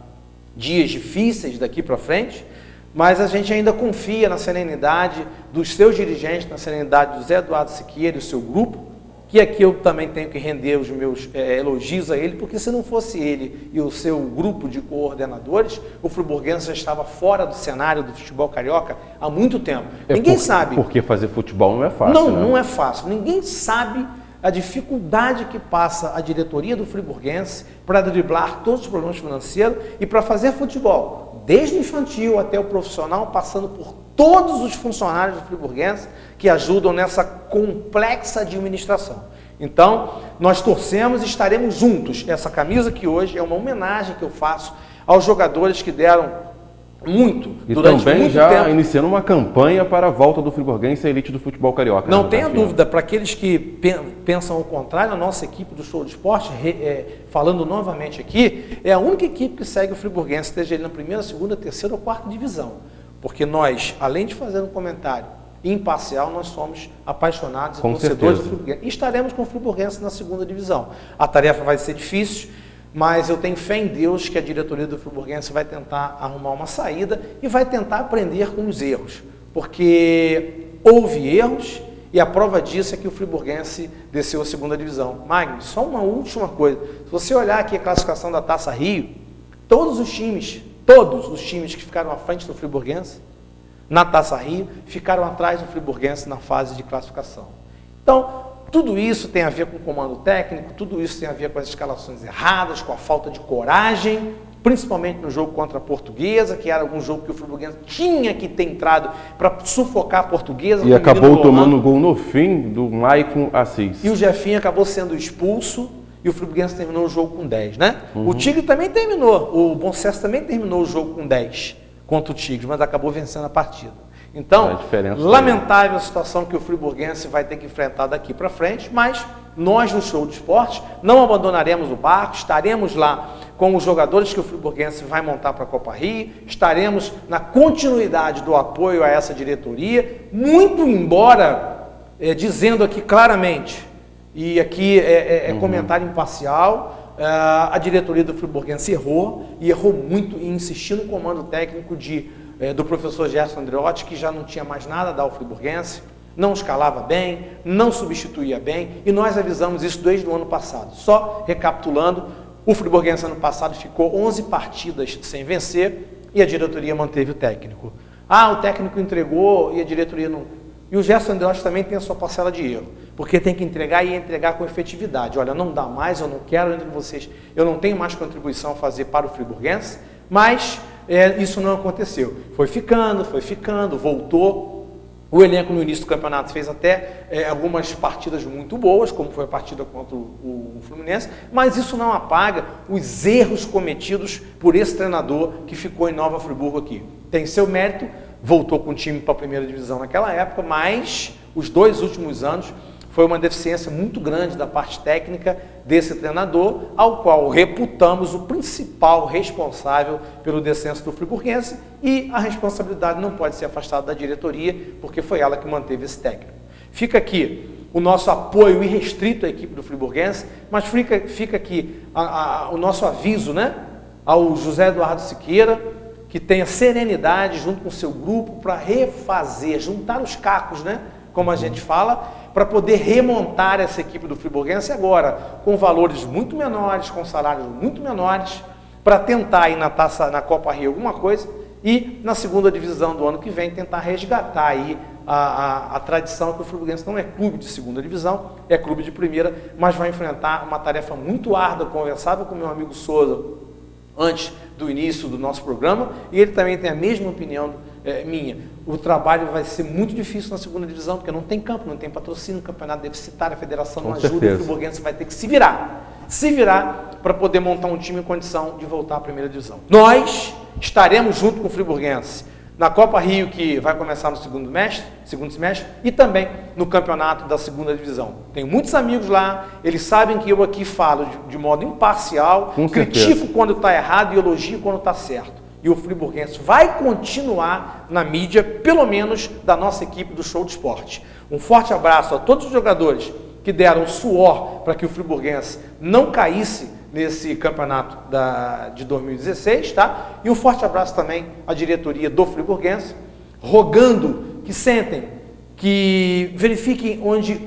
dias difíceis daqui para frente, mas a gente ainda confia na serenidade dos seus dirigentes, na serenidade do Zé Eduardo Siqueira e o seu grupo, que aqui eu também tenho que render os meus elogios a ele, porque se não fosse ele e o seu grupo de coordenadores, o Friburguense já estava fora do cenário do futebol carioca há muito tempo. Ninguém sabe. Porque fazer futebol não é fácil, Não é fácil. Ninguém sabe a dificuldade que passa a diretoria do Friburguense para driblar todos os problemas financeiros e para fazer futebol, desde o infantil até o profissional, passando por todos os funcionários do Friburguense que ajudam nessa complexa administração. Então, nós torcemos e estaremos juntos. Essa camisa que hoje é uma homenagem que eu faço aos jogadores que deram muito, e durante também muito já tempo. iniciando uma campanha para a volta do Friburguense à elite do futebol carioca. Não tenha dúvida, para aqueles que pensam o contrário, a nossa equipe do Show do Esporte, falando novamente aqui, é a única equipe que segue o Friburguense, seja ele na primeira, segunda, terceira ou quarta divisão. Porque nós, além de fazer um comentário imparcial, nós somos apaixonados e torcedores do Friburguense. E estaremos com o Friburguense na segunda divisão. A tarefa vai ser difícil, mas eu tenho fé em Deus que a diretoria do Friburguense vai tentar arrumar uma saída e vai tentar aprender com os erros, porque houve erros e a prova disso é que o Friburguense desceu a segunda divisão. Magno, só uma última coisa, se você olhar aqui a classificação da Taça Rio, todos os times que ficaram à frente do Friburguense na Taça Rio ficaram atrás do Friburguense na fase de classificação. Então, tudo isso tem a ver com o comando técnico, tudo isso tem a ver com as escalações erradas, com a falta de coragem, principalmente no jogo contra a Portuguesa, que era um jogo que o Friburguense tinha que ter entrado para sufocar a Portuguesa. E acabou tomando gol no fim do Maicon Assis. E o Jefinho acabou sendo expulso e o Friburguense terminou o jogo com 10, né? O Tigre também terminou, o Bom Sucesso também terminou o jogo com 10 contra o Tigre, mas acabou vencendo a partida. Então, lamentável a situação que o Friburguense vai ter que enfrentar daqui para frente, mas nós no Show de Esporte não abandonaremos o barco, estaremos lá com os jogadores que o Friburguense vai montar para a Copa Rio, estaremos na continuidade do apoio a essa diretoria, muito embora, dizendo aqui claramente, e aqui comentário imparcial, a diretoria do Friburguense errou, e errou muito em insistir no comando técnico do professor Gerson Andreotti, que já não tinha mais nada a dar ao Friburguense, não escalava bem, não substituía bem, e nós avisamos isso desde o ano passado. Só recapitulando, o Friburguense ano passado ficou 11 partidas sem vencer e a diretoria manteve o técnico. O técnico entregou e a diretoria não... E o Gerson Andreotti também tem a sua parcela de erro, porque tem que entregar e entregar com efetividade. Olha, não dá mais, eu não quero entre vocês, eu não tenho mais contribuição a fazer para o Friburguense, mas isso não aconteceu. Foi ficando, voltou. O elenco no início do campeonato fez até algumas partidas muito boas, como foi a partida contra o Fluminense, mas isso não apaga os erros cometidos por esse treinador que ficou em Nova Friburgo aqui. Tem seu mérito, voltou com o time para a primeira divisão naquela época, mas os 2 últimos anos foi uma deficiência muito grande da parte técnica desse treinador, ao qual reputamos o principal responsável pelo descenso do Friburguense, e a responsabilidade não pode ser afastada da diretoria, porque foi ela que manteve esse técnico. Fica aqui o nosso apoio irrestrito à equipe do Friburguense, mas fica aqui o nosso aviso, né, ao José Eduardo Siqueira, que tenha serenidade junto com o seu grupo para refazer, juntar os cacos, né, como a gente fala, para poder remontar essa equipe do Friburguense agora, com valores muito menores, com salários muito menores, para tentar ir na Copa Rio alguma coisa, e na segunda divisão do ano que vem tentar resgatar aí a tradição que o Friburguense não é clube de segunda divisão, é clube de primeira, mas vai enfrentar uma tarefa muito árdua. Conversava com meu amigo Souza antes do início do nosso programa, e ele também tem a mesma opinião minha. O trabalho vai ser muito difícil na segunda divisão, porque não tem campo, não tem patrocínio, o campeonato deficitário, a federação não ajuda, o Friburguense vai ter que se virar para poder montar um time em condição de voltar à primeira divisão. Nós estaremos junto com o Friburguense na Copa Rio, que vai começar no segundo semestre, e também no campeonato da segunda divisão. Tenho muitos amigos lá, eles sabem que eu aqui falo de modo imparcial, critico quando está errado e elogio quando está certo. E o Friburguense vai continuar na mídia, pelo menos da nossa equipe do Show de Esporte. Um forte abraço a todos os jogadores que deram suor para que o Friburguense não caísse nesse campeonato de 2016, tá? E um forte abraço também à diretoria do Friburguense, rogando que sentem, que verifiquem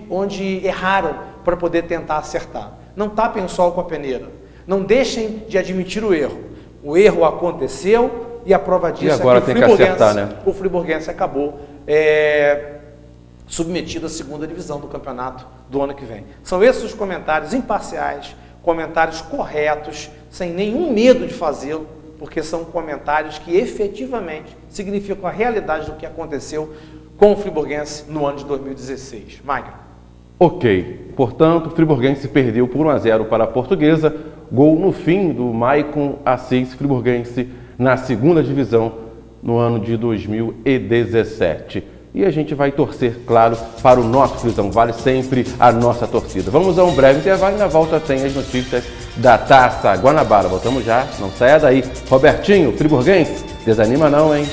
onde erraram para poder tentar acertar. Não tapem o sol com a peneira. Não deixem de admitir o erro. O erro aconteceu e a prova disso agora é que o Friburguense acabou submetido à segunda divisão do campeonato do ano que vem. São esses os comentários imparciais, comentários corretos, sem nenhum medo de fazê-lo, porque são comentários que efetivamente significam a realidade do que aconteceu com o Friburguense no ano de 2016. Maicon. Ok, portanto, o Friburguense perdeu por 1-0 para a Portuguesa, gol no fim do Maicon Assis, Friburguense na segunda divisão no ano de 2017. E a gente vai torcer, claro, para o nosso Frisão, vale sempre a nossa torcida. Vamos a um breve intervalo e na volta tem as notícias da Taça Guanabara. Voltamos já, não saia daí. Robertinho, Friburguense, desanima não, hein?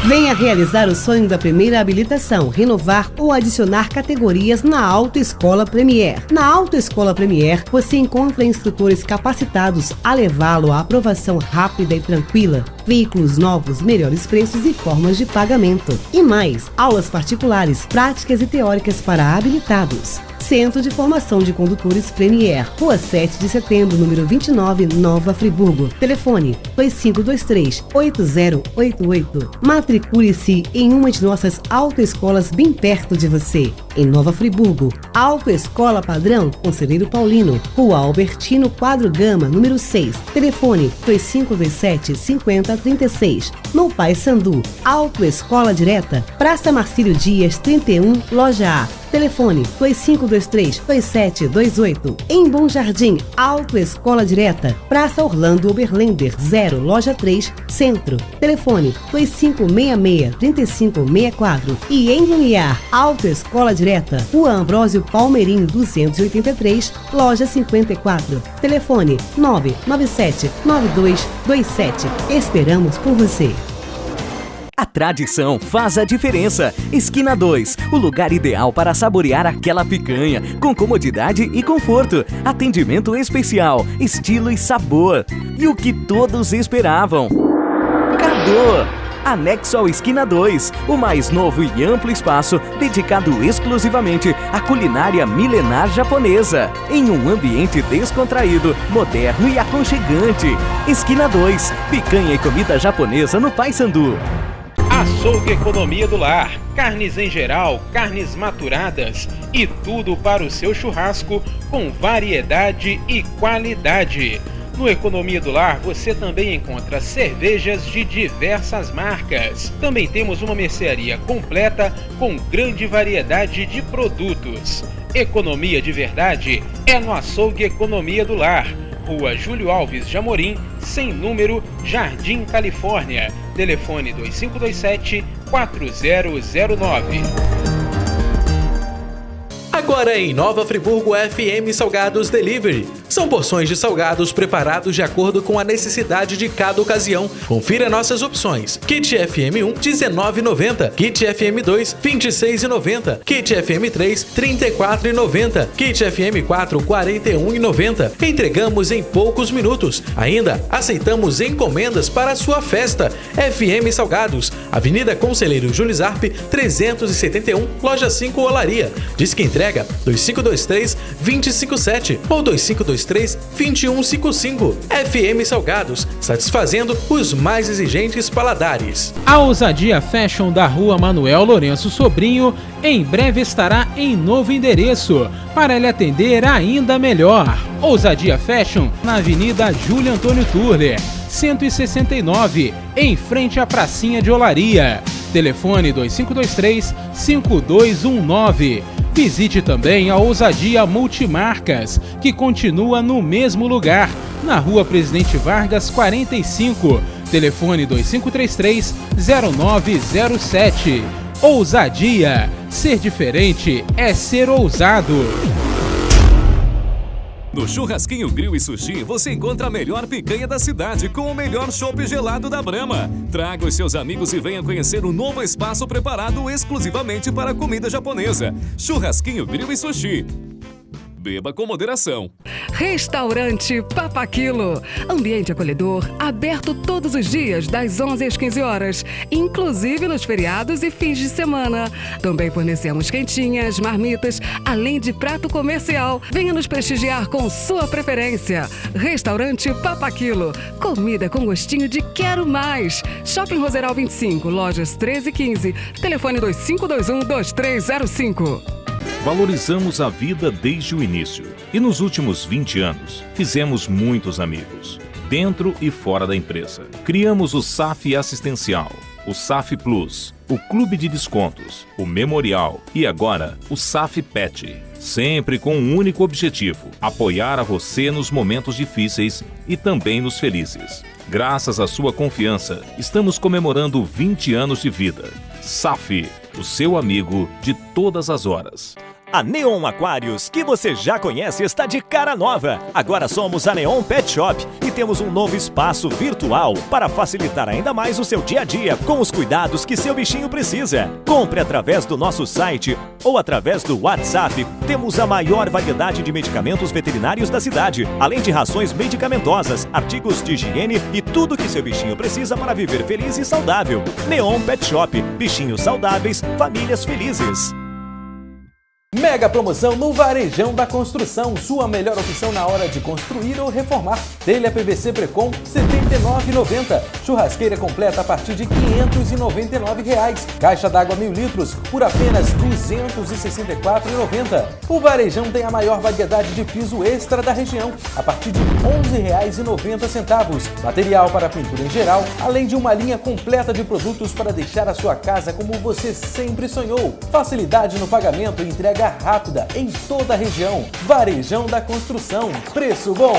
Venha realizar o sonho da primeira habilitação, renovar ou adicionar categorias na Autoescola Premier. Na Autoescola Premier, você encontra instrutores capacitados a levá-lo à aprovação rápida e tranquila. Veículos novos, melhores preços e formas de pagamento. E mais, aulas particulares, práticas e teóricas para habilitados. Centro de Formação de Condutores Premier, Rua 7 de Setembro, número 29, Nova Friburgo. Telefone 2523-8088. Matricule-se em uma de nossas autoescolas bem perto de você. Em Nova Friburgo, Autoescola Padrão Conselheiro Paulino, Rua Albertino Quadro Gama, número 6. Telefone 2527-5036. No Paissandu, Autoescola Direta, Praça Marcílio Dias 31, Loja A. Telefone 2523-2728. Em Bom Jardim, Autoescola Direta, Praça Orlando Oberlender 0, Loja 3, Centro. Telefone 2566-3564. E em Lumiar, Autoescola Direta, Rua Ambrósio Palmeirim 283, Loja 54. Telefone 997-9227. Esperamos por você. A tradição faz a diferença. Esquina 2, o lugar ideal para saborear aquela picanha, com comodidade e conforto. Atendimento especial, estilo e sabor. E o que todos esperavam. Cadô! Anexo ao Esquina 2, o mais novo e amplo espaço dedicado exclusivamente à culinária milenar japonesa, em um ambiente descontraído, moderno e aconchegante. Esquina 2, picanha e comida japonesa no Paissandu. Açougue Economia do Lar, carnes em geral, carnes maturadas e tudo para o seu churrasco com variedade e qualidade. No Economia do Lar você também encontra cervejas de diversas marcas. Também temos uma mercearia completa com grande variedade de produtos. Economia de verdade é no Açougue Economia do Lar. Rua Júlio Alves de Amorim, sem número, Jardim, Califórnia. Telefone 2527-4009. Agora em Nova Friburgo FM Salgados Delivery. São porções de salgados preparados de acordo com a necessidade de cada ocasião. Confira nossas opções. Kit FM1, R$19,90. Kit FM2, R$26,90. Kit FM3, R$34,90. Kit FM4, R$41,90. Entregamos em poucos minutos. Ainda aceitamos encomendas para a sua festa. FM Salgados, Avenida Conselheiro Júlio Zarpe, 371, Loja 5, Olaria. Disque entrega 2523-257 ou 2523-2155. FM Salgados, satisfazendo os mais exigentes paladares. A Ousadia Fashion da Rua Manuel Lourenço Sobrinho em breve estará em novo endereço para lhe atender ainda melhor. Ousadia Fashion na Avenida Júlio Antônio Turler, 169, em frente à pracinha de Olaria. Telefone 2523-5219. Visite também a Ousadia Multimarcas, que continua no mesmo lugar, na Rua Presidente Vargas 45. Telefone 2533-0907. Ousadia. Ser diferente é ser ousado. No Churrasquinho Grill e Sushi, você encontra a melhor picanha da cidade com o melhor chopp gelado da Brahma. Traga os seus amigos e venha conhecer o novo espaço preparado exclusivamente para comida japonesa. Churrasquinho Grill e Sushi. Beba com moderação. Restaurante Papaquilo. Ambiente acolhedor, aberto todos os dias, das 11 às 15 horas, inclusive nos feriados e fins de semana. Também fornecemos quentinhas, marmitas, além de prato comercial. Venha nos prestigiar com sua preferência. Restaurante Papaquilo. Comida com gostinho de quero mais. Shopping Roseral 25, lojas 13 e 15. Telefone 2521-2305. Valorizamos a vida desde o início e nos últimos 20 anos fizemos muitos amigos, dentro e fora da empresa. Criamos o SAF Assistencial, o SAF Plus, o Clube de Descontos, o Memorial e agora o SAF Pet. Sempre com um único objetivo: apoiar a você nos momentos difíceis e também nos felizes. Graças à sua confiança, estamos comemorando 20 anos de vida. SAF, o seu amigo de todas as horas. A Neon Aquários, que você já conhece, está de cara nova. Agora somos a Neon Pet Shop e temos um novo espaço virtual para facilitar ainda mais o seu dia a dia com os cuidados que seu bichinho precisa. Compre através do nosso site ou através do WhatsApp. Temos a maior variedade de medicamentos veterinários da cidade, além de rações medicamentosas, artigos de higiene e tudo que seu bichinho precisa para viver feliz e saudável. Neon Pet Shop, bichinhos saudáveis, famílias felizes. Mega promoção no Varejão da Construção, sua melhor opção na hora de construir ou reformar. Telha PVC Precon, R$ 79,90. Churrasqueira completa a partir de R$ 599. Caixa d'água 1.000 litros por apenas R$ 264,90. O Varejão tem a maior variedade de piso extra da região, a partir de R$ 11,90. Material para pintura em geral, além de uma linha completa de produtos para deixar a sua casa como você sempre sonhou. Facilidade no pagamento e entrega rápida em toda a região. Varejão da Construção, preço bom.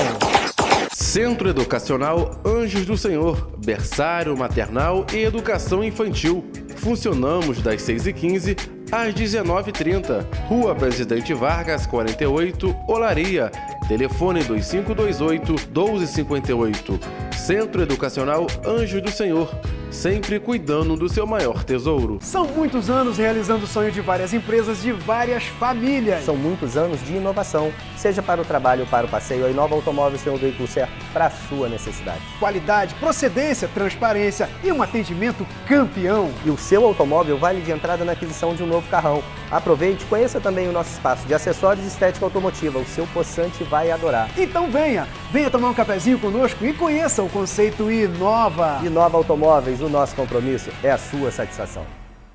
Centro Educacional Anjos do Senhor, berçário, maternal e educação infantil. Funcionamos das 6h15 às 19h30. Rua Presidente Vargas, 48, Olaria. Telefone 2528-1258. Centro Educacional Anjos do Senhor, sempre cuidando do seu maior tesouro. São muitos anos realizando o sonho de várias empresas, de várias famílias. São muitos anos de inovação, seja para o trabalho ou para o passeio, a Inova Automóveis tem o veículo certo para a sua necessidade. Qualidade, procedência, transparência e um atendimento campeão. E o seu automóvel vale de entrada na aquisição de um novo carrão. Aproveite e conheça também o nosso espaço de acessórios e estética automotiva. O seu possante vai adorar. Então venha tomar um cafezinho conosco e conheça o conceito Inova. Inova Automóveis, o nosso compromisso é a sua satisfação.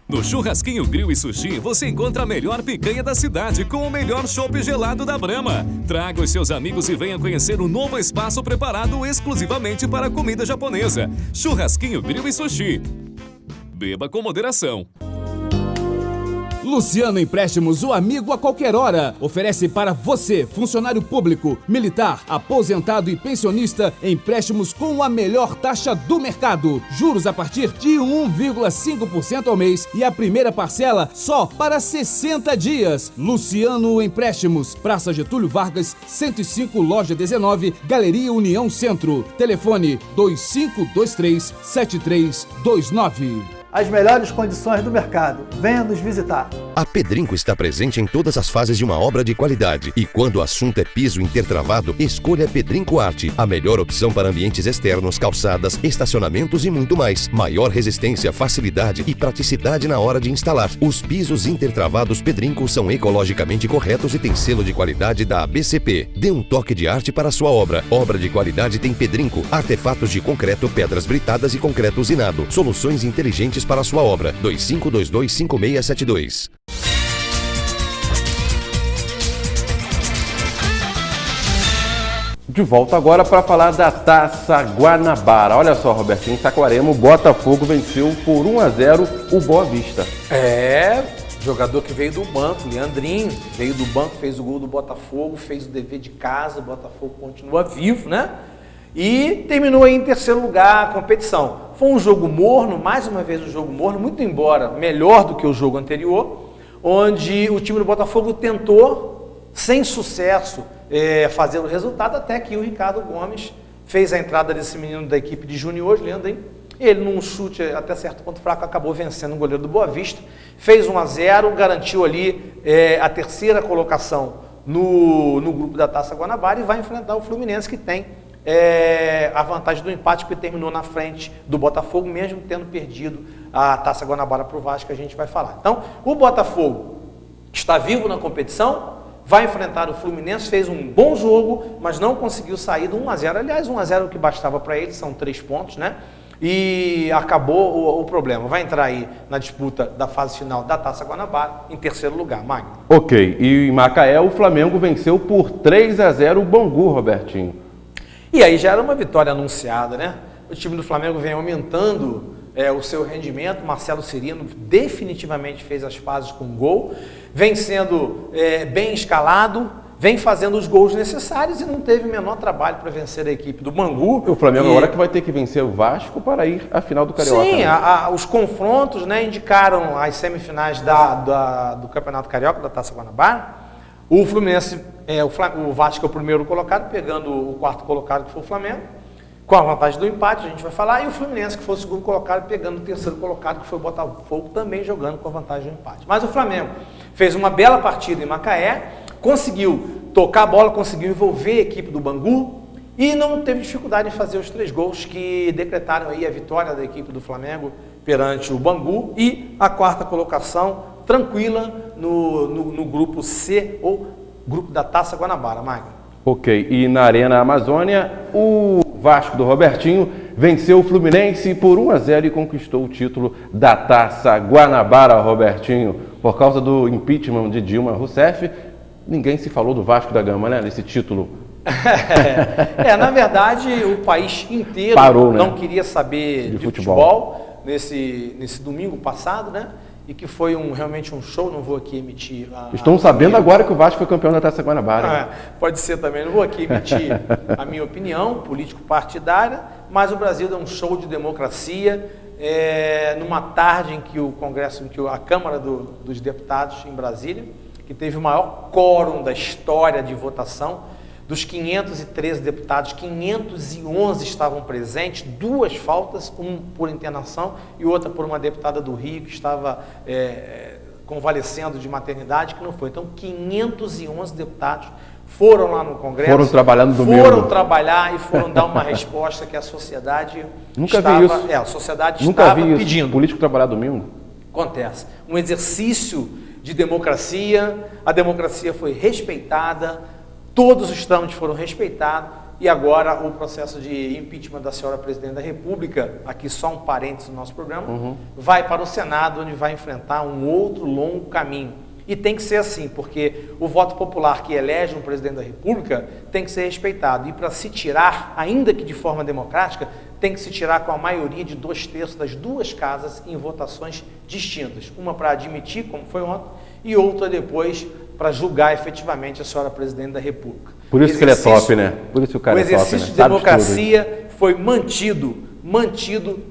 No Churrasquinho Grill e Sushi, você encontra a melhor picanha da cidade com o melhor chopp gelado da Brahma. Traga os seus amigos e venha conhecer o novo espaço preparado exclusivamente para comida japonesa. Churrasquinho Grill e Sushi. Beba com moderação. Luciano Empréstimos, o amigo a qualquer hora, oferece para você, funcionário público, militar, aposentado e pensionista, empréstimos com a melhor taxa do mercado. Juros a partir de 1,5% ao mês e a primeira parcela só para 60 dias. Luciano Empréstimos, Praça Getúlio Vargas, 105, Loja 19, Galeria União Centro. Telefone 2523-7329. As melhores condições do mercado. Venha nos visitar. A Pedrinco está presente em todas as fases de uma obra de qualidade. E quando o assunto é piso intertravado, escolha Pedrinco Arte. A melhor opção para ambientes externos, calçadas, estacionamentos e muito mais. Maior resistência, facilidade e praticidade na hora de instalar. Os pisos intertravados Pedrinco são ecologicamente corretos e têm selo de qualidade da ABCP. Dê um toque de arte para a sua obra. Obra de qualidade tem Pedrinco. Artefatos de concreto, pedras britadas e concreto usinado. Soluções inteligentes para a sua obra. 2522-5672. De volta agora para falar da Taça Guanabara. Olha só, Robertinho, em Saquarema, o Botafogo venceu por 1-0 o Boa Vista. Jogador que veio do banco, Leandrinho, veio do banco, fez o gol do Botafogo, fez o dever de casa, o Botafogo continua vivo, né? E terminou aí em terceiro lugar a competição. Foi um jogo morno, mais uma vez um jogo morno, muito embora melhor do que o jogo anterior, onde o time do Botafogo tentou, sem sucesso, fazer o resultado, até que o Ricardo Gomes fez a entrada desse menino da equipe de juniores, Leandrinho. Ele, num chute até certo ponto fraco, acabou vencendo o goleiro do Boa Vista, fez 1-0, garantiu ali a terceira colocação no grupo da Taça Guanabara e vai enfrentar o Fluminense, que tem a vantagem do empate, porque terminou na frente do Botafogo, mesmo tendo perdido a Taça Guanabara para o Vasco, que a gente vai falar. Então, o Botafogo está vivo na competição, vai enfrentar o Fluminense, fez um bom jogo, mas não conseguiu sair do 1-0. Aliás, 1-0 que bastava para ele, são 3 pontos, né? E acabou o problema. Vai entrar aí na disputa da fase final da Taça Guanabara, em terceiro lugar, Magno. Ok, e em Macaé o Flamengo venceu por 3-0 o Bangu, Robertinho. E aí já era uma vitória anunciada, né? O time do Flamengo vem aumentando o seu rendimento. Marcelo Cirino definitivamente fez as pazes com o gol, vem sendo bem escalado, vem fazendo os gols necessários e não teve o menor trabalho para vencer a equipe do Bangu. O Flamengo agora que vai ter que vencer o Vasco para ir à final do Carioca. Sim, né? os confrontos, né, indicaram as semifinais do Campeonato Carioca, da Taça Guanabara. O Fluminense, o Vasco é o primeiro colocado, pegando o quarto colocado, que foi o Flamengo, com a vantagem do empate, a gente vai falar, e o Fluminense, que foi o segundo colocado, pegando o terceiro colocado, que foi o Botafogo, também jogando com a vantagem do empate. Mas o Flamengo fez uma bela partida em Macaé, conseguiu tocar a bola, conseguiu envolver a equipe do Bangu e não teve dificuldade em fazer os 3 gols que decretaram aí a vitória da equipe do Flamengo perante o Bangu e a quarta colocação tranquila no grupo C, ou grupo da Taça Guanabara, Magno. Ok, e na Arena Amazônia, o Vasco do Robertinho venceu o Fluminense por 1-0 e conquistou o título da Taça Guanabara, Robertinho. Por causa do impeachment de Dilma Rousseff, ninguém se falou do Vasco da Gama, né, nesse título. Na verdade, o país inteiro parou, né? Não queria saber de futebol nesse domingo passado, né? E que foi realmente um show, não vou aqui emitir... Estão sabendo agora que o Vasco foi campeão da Taça Guanabara. Pode ser também, não vou aqui emitir a minha opinião político-partidária, mas o Brasil deu um show de democracia numa tarde em que o Congresso, em que a Câmara dos Deputados em Brasília, que teve o maior quórum da história de votação, dos 513 deputados, 511 estavam presentes, 2 faltas, um por internação e outra por uma deputada do Rio que estava convalescendo de maternidade, que não foi. Então, 511 deputados foram lá no Congresso, foram trabalhar no domingo. Foram trabalhar e foram dar uma resposta que a sociedade a sociedade estava pedindo. Político trabalhar domingo? Acontece. Um exercício de democracia, a democracia foi respeitada, todos os trâmites foram respeitados e agora o processo de impeachment da senhora Presidente da República, aqui só um parênteses no nosso programa, vai para o Senado, onde vai enfrentar um outro longo caminho. E tem que ser assim, porque o voto popular que elege um Presidente da República tem que ser respeitado. E para se tirar, ainda que de forma democrática, tem que se tirar com a maioria de 2/3 das 2 casas em votações distintas. Uma para admitir, como foi ontem, e outra depois para julgar efetivamente a senhora Presidente da República. Por isso que ele é top, né? Por isso que o cara é top, né? O exercício de democracia foi mantido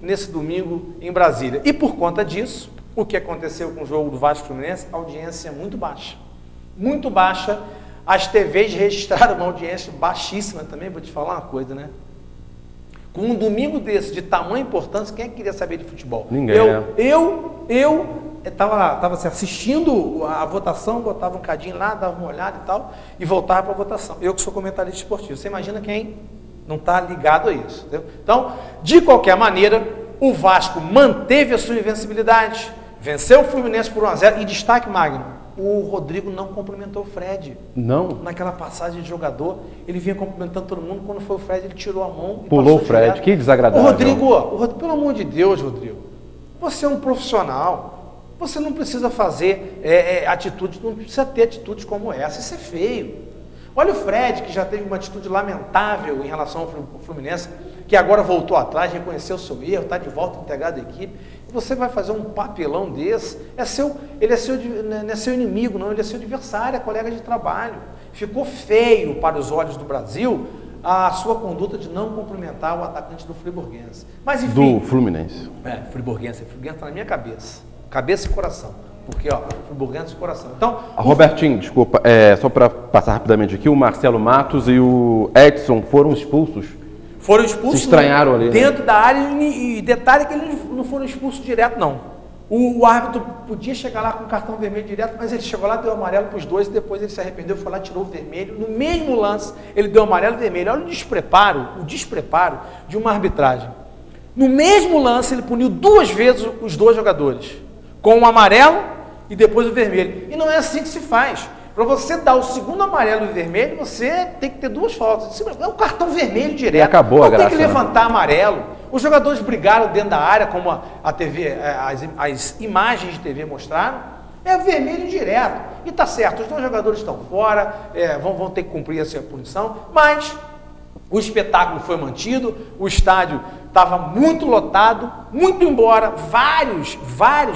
nesse domingo em Brasília. E por conta disso, o que aconteceu com o jogo do Vasco Fluminense? Audiência muito baixa. Muito baixa. As TVs registraram uma audiência baixíssima também, vou te falar uma coisa, né? Com um domingo desse, de tamanha importância, quem é que queria saber de futebol? Ninguém, Eu estava assistindo a votação, botava um cadinho lá, dava uma olhada e tal, e voltava para a votação. Eu que sou comentarista esportivo, você imagina quem não está ligado a isso. Entendeu? Então, de qualquer maneira, o Vasco manteve a sua invencibilidade, venceu o Fluminense por 1-0, e destaque, Magno, o Rodrigo não cumprimentou o Fred. Não? Naquela passagem de jogador, ele vinha cumprimentando todo mundo, quando foi o Fred, ele tirou a mão e pulou o Fred, direto. Que desagradável. Rodrigo, pelo amor de Deus, Rodrigo, você é um profissional. Você não precisa fazer atitudes, não precisa ter atitudes como essa, isso é feio. Olha o Fred, que já teve uma atitude lamentável em relação ao Fluminense, que agora voltou atrás, reconheceu o seu erro, está de volta integrado à equipe, e você vai fazer um papelão desse, não é seu inimigo, não, ele é seu adversário, é colega de trabalho. Ficou feio para os olhos do Brasil a sua conduta de não cumprimentar o atacante do Friburguense. Mas enfim... Do Fluminense. Friburguense está na minha cabeça. Cabeça e coração, porque Friburguense e coração. Então, Robertinho, desculpa, só para passar rapidamente aqui, o Marcelo Matos e o Edson foram expulsos. Se estranharam ali. Dentro da área, e detalhe que eles não foram expulsos direto, não. O árbitro podia chegar lá com o cartão vermelho direto, mas ele chegou lá, deu amarelo para os dois, e depois ele se arrependeu, foi lá, tirou o vermelho. No mesmo lance, ele deu amarelo e vermelho. Olha o despreparo de uma arbitragem. No mesmo lance, ele puniu 2 vezes os 2 jogadores. Com o amarelo e depois o vermelho. E não é assim que se faz. Para você dar o segundo amarelo e o vermelho, você tem que ter 2 faltas. É um cartão vermelho direto. E acabou a graça. Tem que levantar amarelo. Os jogadores brigaram dentro da área, como a TV, as imagens de TV mostraram. É vermelho direto. E tá certo, os 2 jogadores estão fora, vão ter que cumprir essa punição, mas o espetáculo foi mantido, o estádio estava muito lotado, muito embora, vários,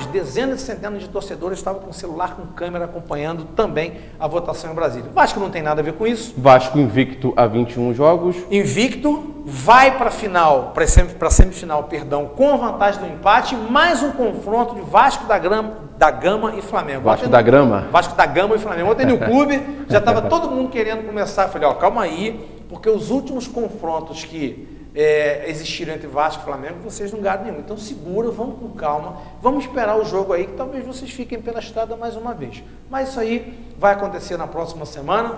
dezenas e centenas de torcedores estavam com celular, com câmera, acompanhando também a votação em Brasília. Vasco não tem nada a ver com isso. Vasco invicto a 21 jogos. Invicto, vai para a final, para a semifinal, perdão, com a vantagem do empate, mais um confronto de Vasco da Gama e Flamengo. Vasco da Grama? Vasco da Gama e Flamengo. Ontem no clube, já estava todo mundo querendo começar. Eu falei, ó, calma aí, porque os últimos confrontos que existiram entre Vasco e Flamengo, vocês não ganham nenhum. Então segura, vamos com calma, vamos esperar o jogo aí, que talvez vocês fiquem pela estrada mais uma vez. Mas isso aí vai acontecer na próxima semana.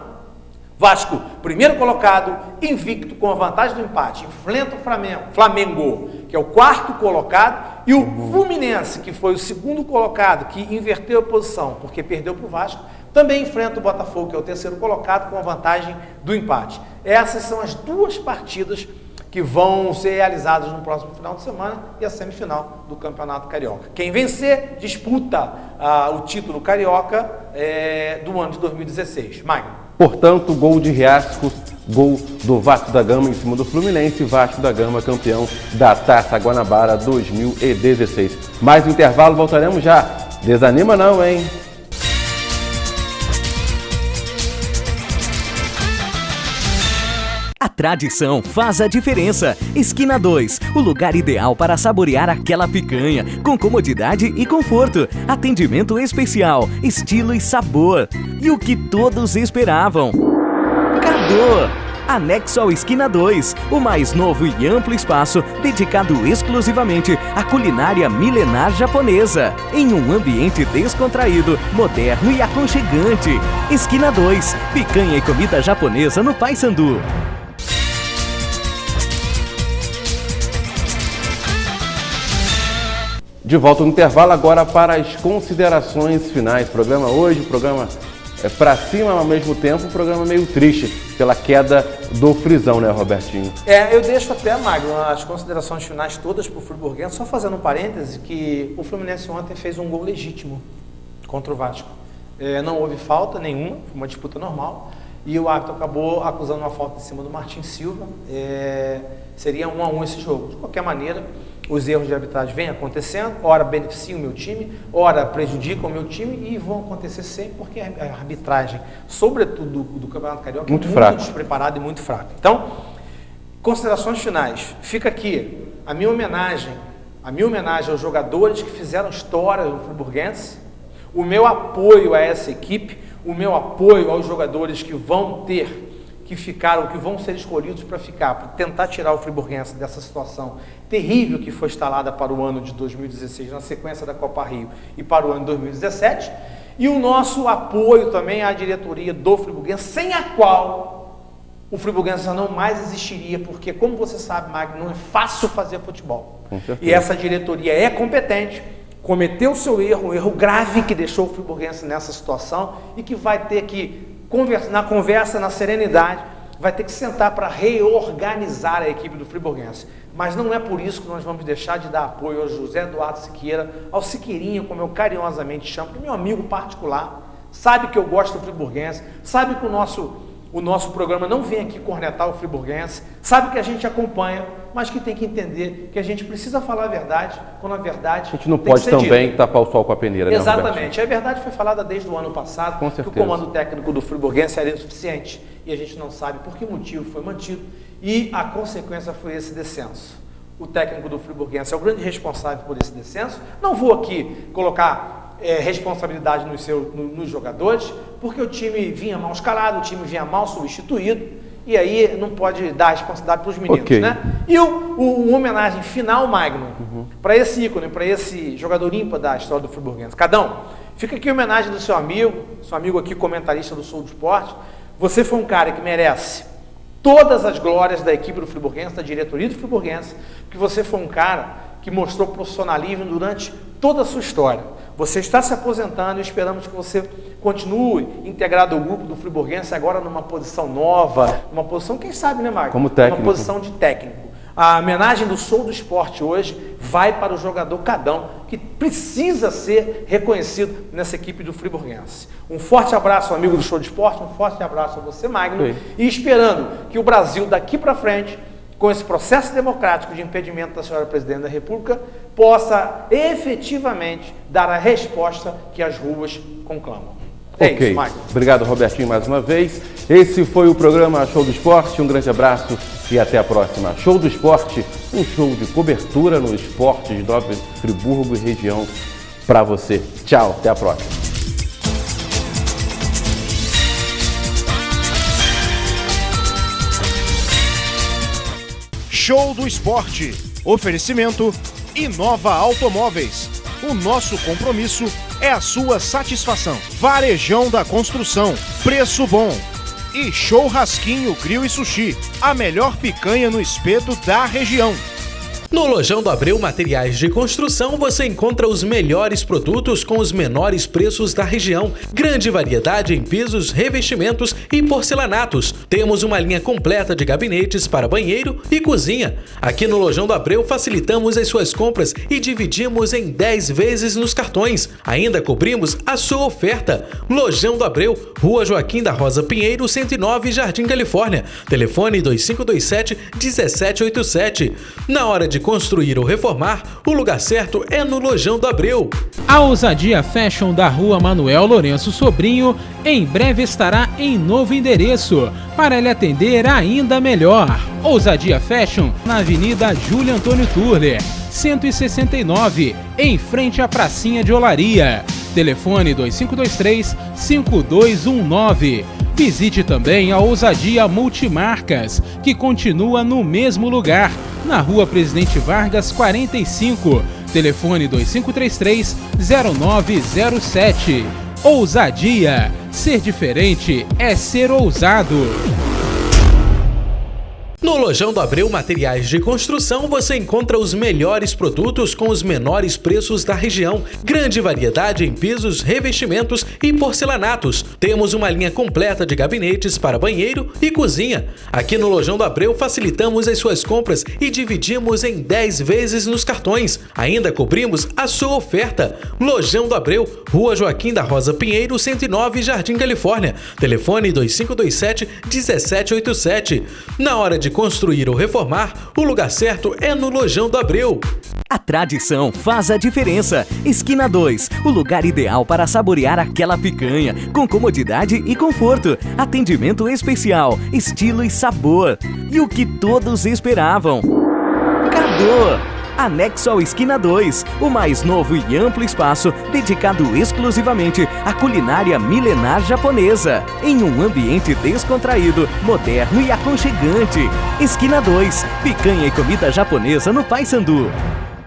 Vasco, primeiro colocado, invicto, com a vantagem do empate, enfrenta o Flamengo, que é o quarto colocado, e o Fluminense, que foi o segundo colocado, que inverteu a posição, porque perdeu para o Vasco, também enfrenta o Botafogo, que é o terceiro colocado, com a vantagem do empate. Essas são as duas partidas que vão ser realizadas no próximo final de semana e a semifinal do Campeonato Carioca. Quem vencer, disputa o título carioca do ano de 2016. Magno. Portanto, gol de Riascos, gol do Vasco da Gama em cima do Fluminense, Vasco da Gama campeão da Taça Guanabara 2016. Mais um intervalo, voltaremos já. Desanima não, hein? A tradição faz a diferença. Esquina 2, o lugar ideal para saborear aquela picanha, com comodidade e conforto, atendimento especial, estilo e sabor. E o que todos esperavam. Cadô! Anexo ao Esquina 2, o mais novo e amplo espaço dedicado exclusivamente à culinária milenar japonesa, em um ambiente descontraído, moderno e aconchegante. Esquina 2, picanha e comida japonesa no Paissandu. De volta no intervalo, agora para as considerações finais. Programa hoje, programa para cima ao mesmo tempo, um programa meio triste pela queda do Frisão, né, Robertinho? Eu deixo até, Magno, as considerações finais todas para o friburguense, só fazendo um parêntese, que o Fluminense ontem fez um gol legítimo contra o Vasco. Não houve falta nenhuma, foi uma disputa normal, e o árbitro acabou acusando uma falta em cima do Martin Silva. Seria 1-1 esse jogo. De qualquer maneira, os erros de arbitragem vêm acontecendo, ora beneficiam o meu time, ora prejudicam o meu time, e vão acontecer sempre, porque a arbitragem, sobretudo do Campeonato Carioca, muito é fraca, muito despreparada e muito fraca. Então, considerações finais. Fica aqui a minha homenagem aos jogadores que fizeram história no friburguense, o meu apoio a essa equipe, o meu apoio aos jogadores que vão ter que ficaram, que vão ser escolhidos para ficar, para tentar tirar o friburguense dessa situação terrível que foi instalada para o ano de 2016, na sequência da Copa Rio, e para o ano de 2017, e o nosso apoio também à diretoria do friburguense, sem a qual o friburguense já não mais existiria, porque, como você sabe, Magno, não é fácil fazer futebol. E essa diretoria é competente, cometeu o seu erro, um erro grave que deixou o friburguense nessa situação, e que vai ter que na serenidade, vai ter que sentar para reorganizar a equipe do friburguense. Mas não é por isso que nós vamos deixar de dar apoio ao José Eduardo Siqueira, ao Siqueirinho, como eu carinhosamente chamo, que é meu amigo particular, sabe que eu gosto do friburguense, sabe que o nosso programa não vem aqui cornetar o friburguense, sabe que a gente acompanha, mas que tem que entender que a gente precisa falar a verdade, quando a verdade a gente não pode também tapar o sol com a peneira, né, exatamente. A verdade foi falada desde o ano passado, que o comando técnico do friburguense era insuficiente, e a gente não sabe por que motivo foi mantido, e a consequência foi esse descenso. O técnico do friburguense é o grande responsável por esse descenso. Não vou aqui colocar responsabilidade nos jogadores, porque o time vinha mal escalado, o time vinha mal substituído, e aí não pode dar responsabilidade para os meninos, né? E uma homenagem final, Magno, para esse ícone, para esse jogador ímpar da história do friburguense. Cadão, fica aqui a homenagem do seu amigo aqui, comentarista do Sul do Esporte. Você foi um cara que merece todas as glórias da equipe do friburguense, da diretoria do friburguense, que você foi um cara que mostrou profissionalismo durante toda a sua história. Você está se aposentando e esperamos que você continue integrado ao grupo do friburguense, agora numa posição nova, uma posição, quem sabe, né, Marcos? Como técnico. Uma posição de técnico. A homenagem do Show do Esporte hoje vai para o jogador Cadão, que precisa ser reconhecido nessa equipe do friburguense. Um forte abraço, amigo do Show do Esporte, um forte abraço a você, Magno, e esperando que o Brasil, daqui para frente, com esse processo democrático de impedimento da senhora Presidente da República, possa efetivamente dar a resposta que as ruas conclamam. É Ok, isso, Maicon. Obrigado, Robertinho, mais uma vez. Esse foi o programa Show do Esporte. Um grande abraço e até a próxima. Show do Esporte, um show de cobertura no esporte de Nova Friburgo e região para você. Tchau, até a próxima. Show do Esporte. Oferecimento Inova Automóveis. O nosso compromisso é a sua satisfação. Varejão da Construção. Preço bom. E Churrasquinho Grill e Sushi. A melhor picanha no espeto da região. No Lojão do Abreu Materiais de Construção você encontra os melhores produtos com os menores preços da região. Grande variedade em pisos, revestimentos e porcelanatos. Temos uma linha completa de gabinetes para banheiro e cozinha. Aqui no Lojão do Abreu facilitamos as suas compras e dividimos em 10 vezes nos cartões. Ainda cobrimos a sua oferta. Lojão do Abreu, Rua Joaquim da Rosa Pinheiro, 109, Jardim Califórnia. Telefone 2527-1787. Na hora de construir ou reformar, o lugar certo é no Lojão do Abreu. A Ousadia Fashion da Rua Manuel Lourenço Sobrinho em breve estará em novo endereço para lhe atender ainda melhor. Ousadia Fashion na Avenida Júlio Antônio Turler, 169, em frente à Pracinha de Olaria. Telefone 2523-5219. Visite também a Ousadia Multimarcas, que continua no mesmo lugar, na Rua Presidente Vargas 45. Telefone 2533-0907. Ousadia. Ser diferente é ser ousado. No Lojão do Abreu Materiais de Construção você encontra os melhores produtos com os menores preços da região. Grande variedade em pisos, revestimentos e porcelanatos. Temos uma linha completa de gabinetes para banheiro e cozinha. Aqui no Lojão do Abreu facilitamos as suas compras e dividimos em 10 vezes nos cartões. Ainda cobrimos a sua oferta. Lojão do Abreu, Rua Joaquim da Rosa Pinheiro, 109, Jardim Califórnia. Telefone 2527-1787. Na hora de construir ou reformar, o lugar certo é no Lojão do Abreu. A tradição faz a diferença. Esquina 2, o lugar ideal para saborear aquela picanha, com comodidade e conforto, atendimento especial, estilo e sabor. E o que todos esperavam. Cadô! Anexo ao Esquina 2, o mais novo e amplo espaço dedicado exclusivamente à culinária milenar japonesa, em um ambiente descontraído, moderno e aconchegante. Esquina 2, picanha e comida japonesa no Paissandu.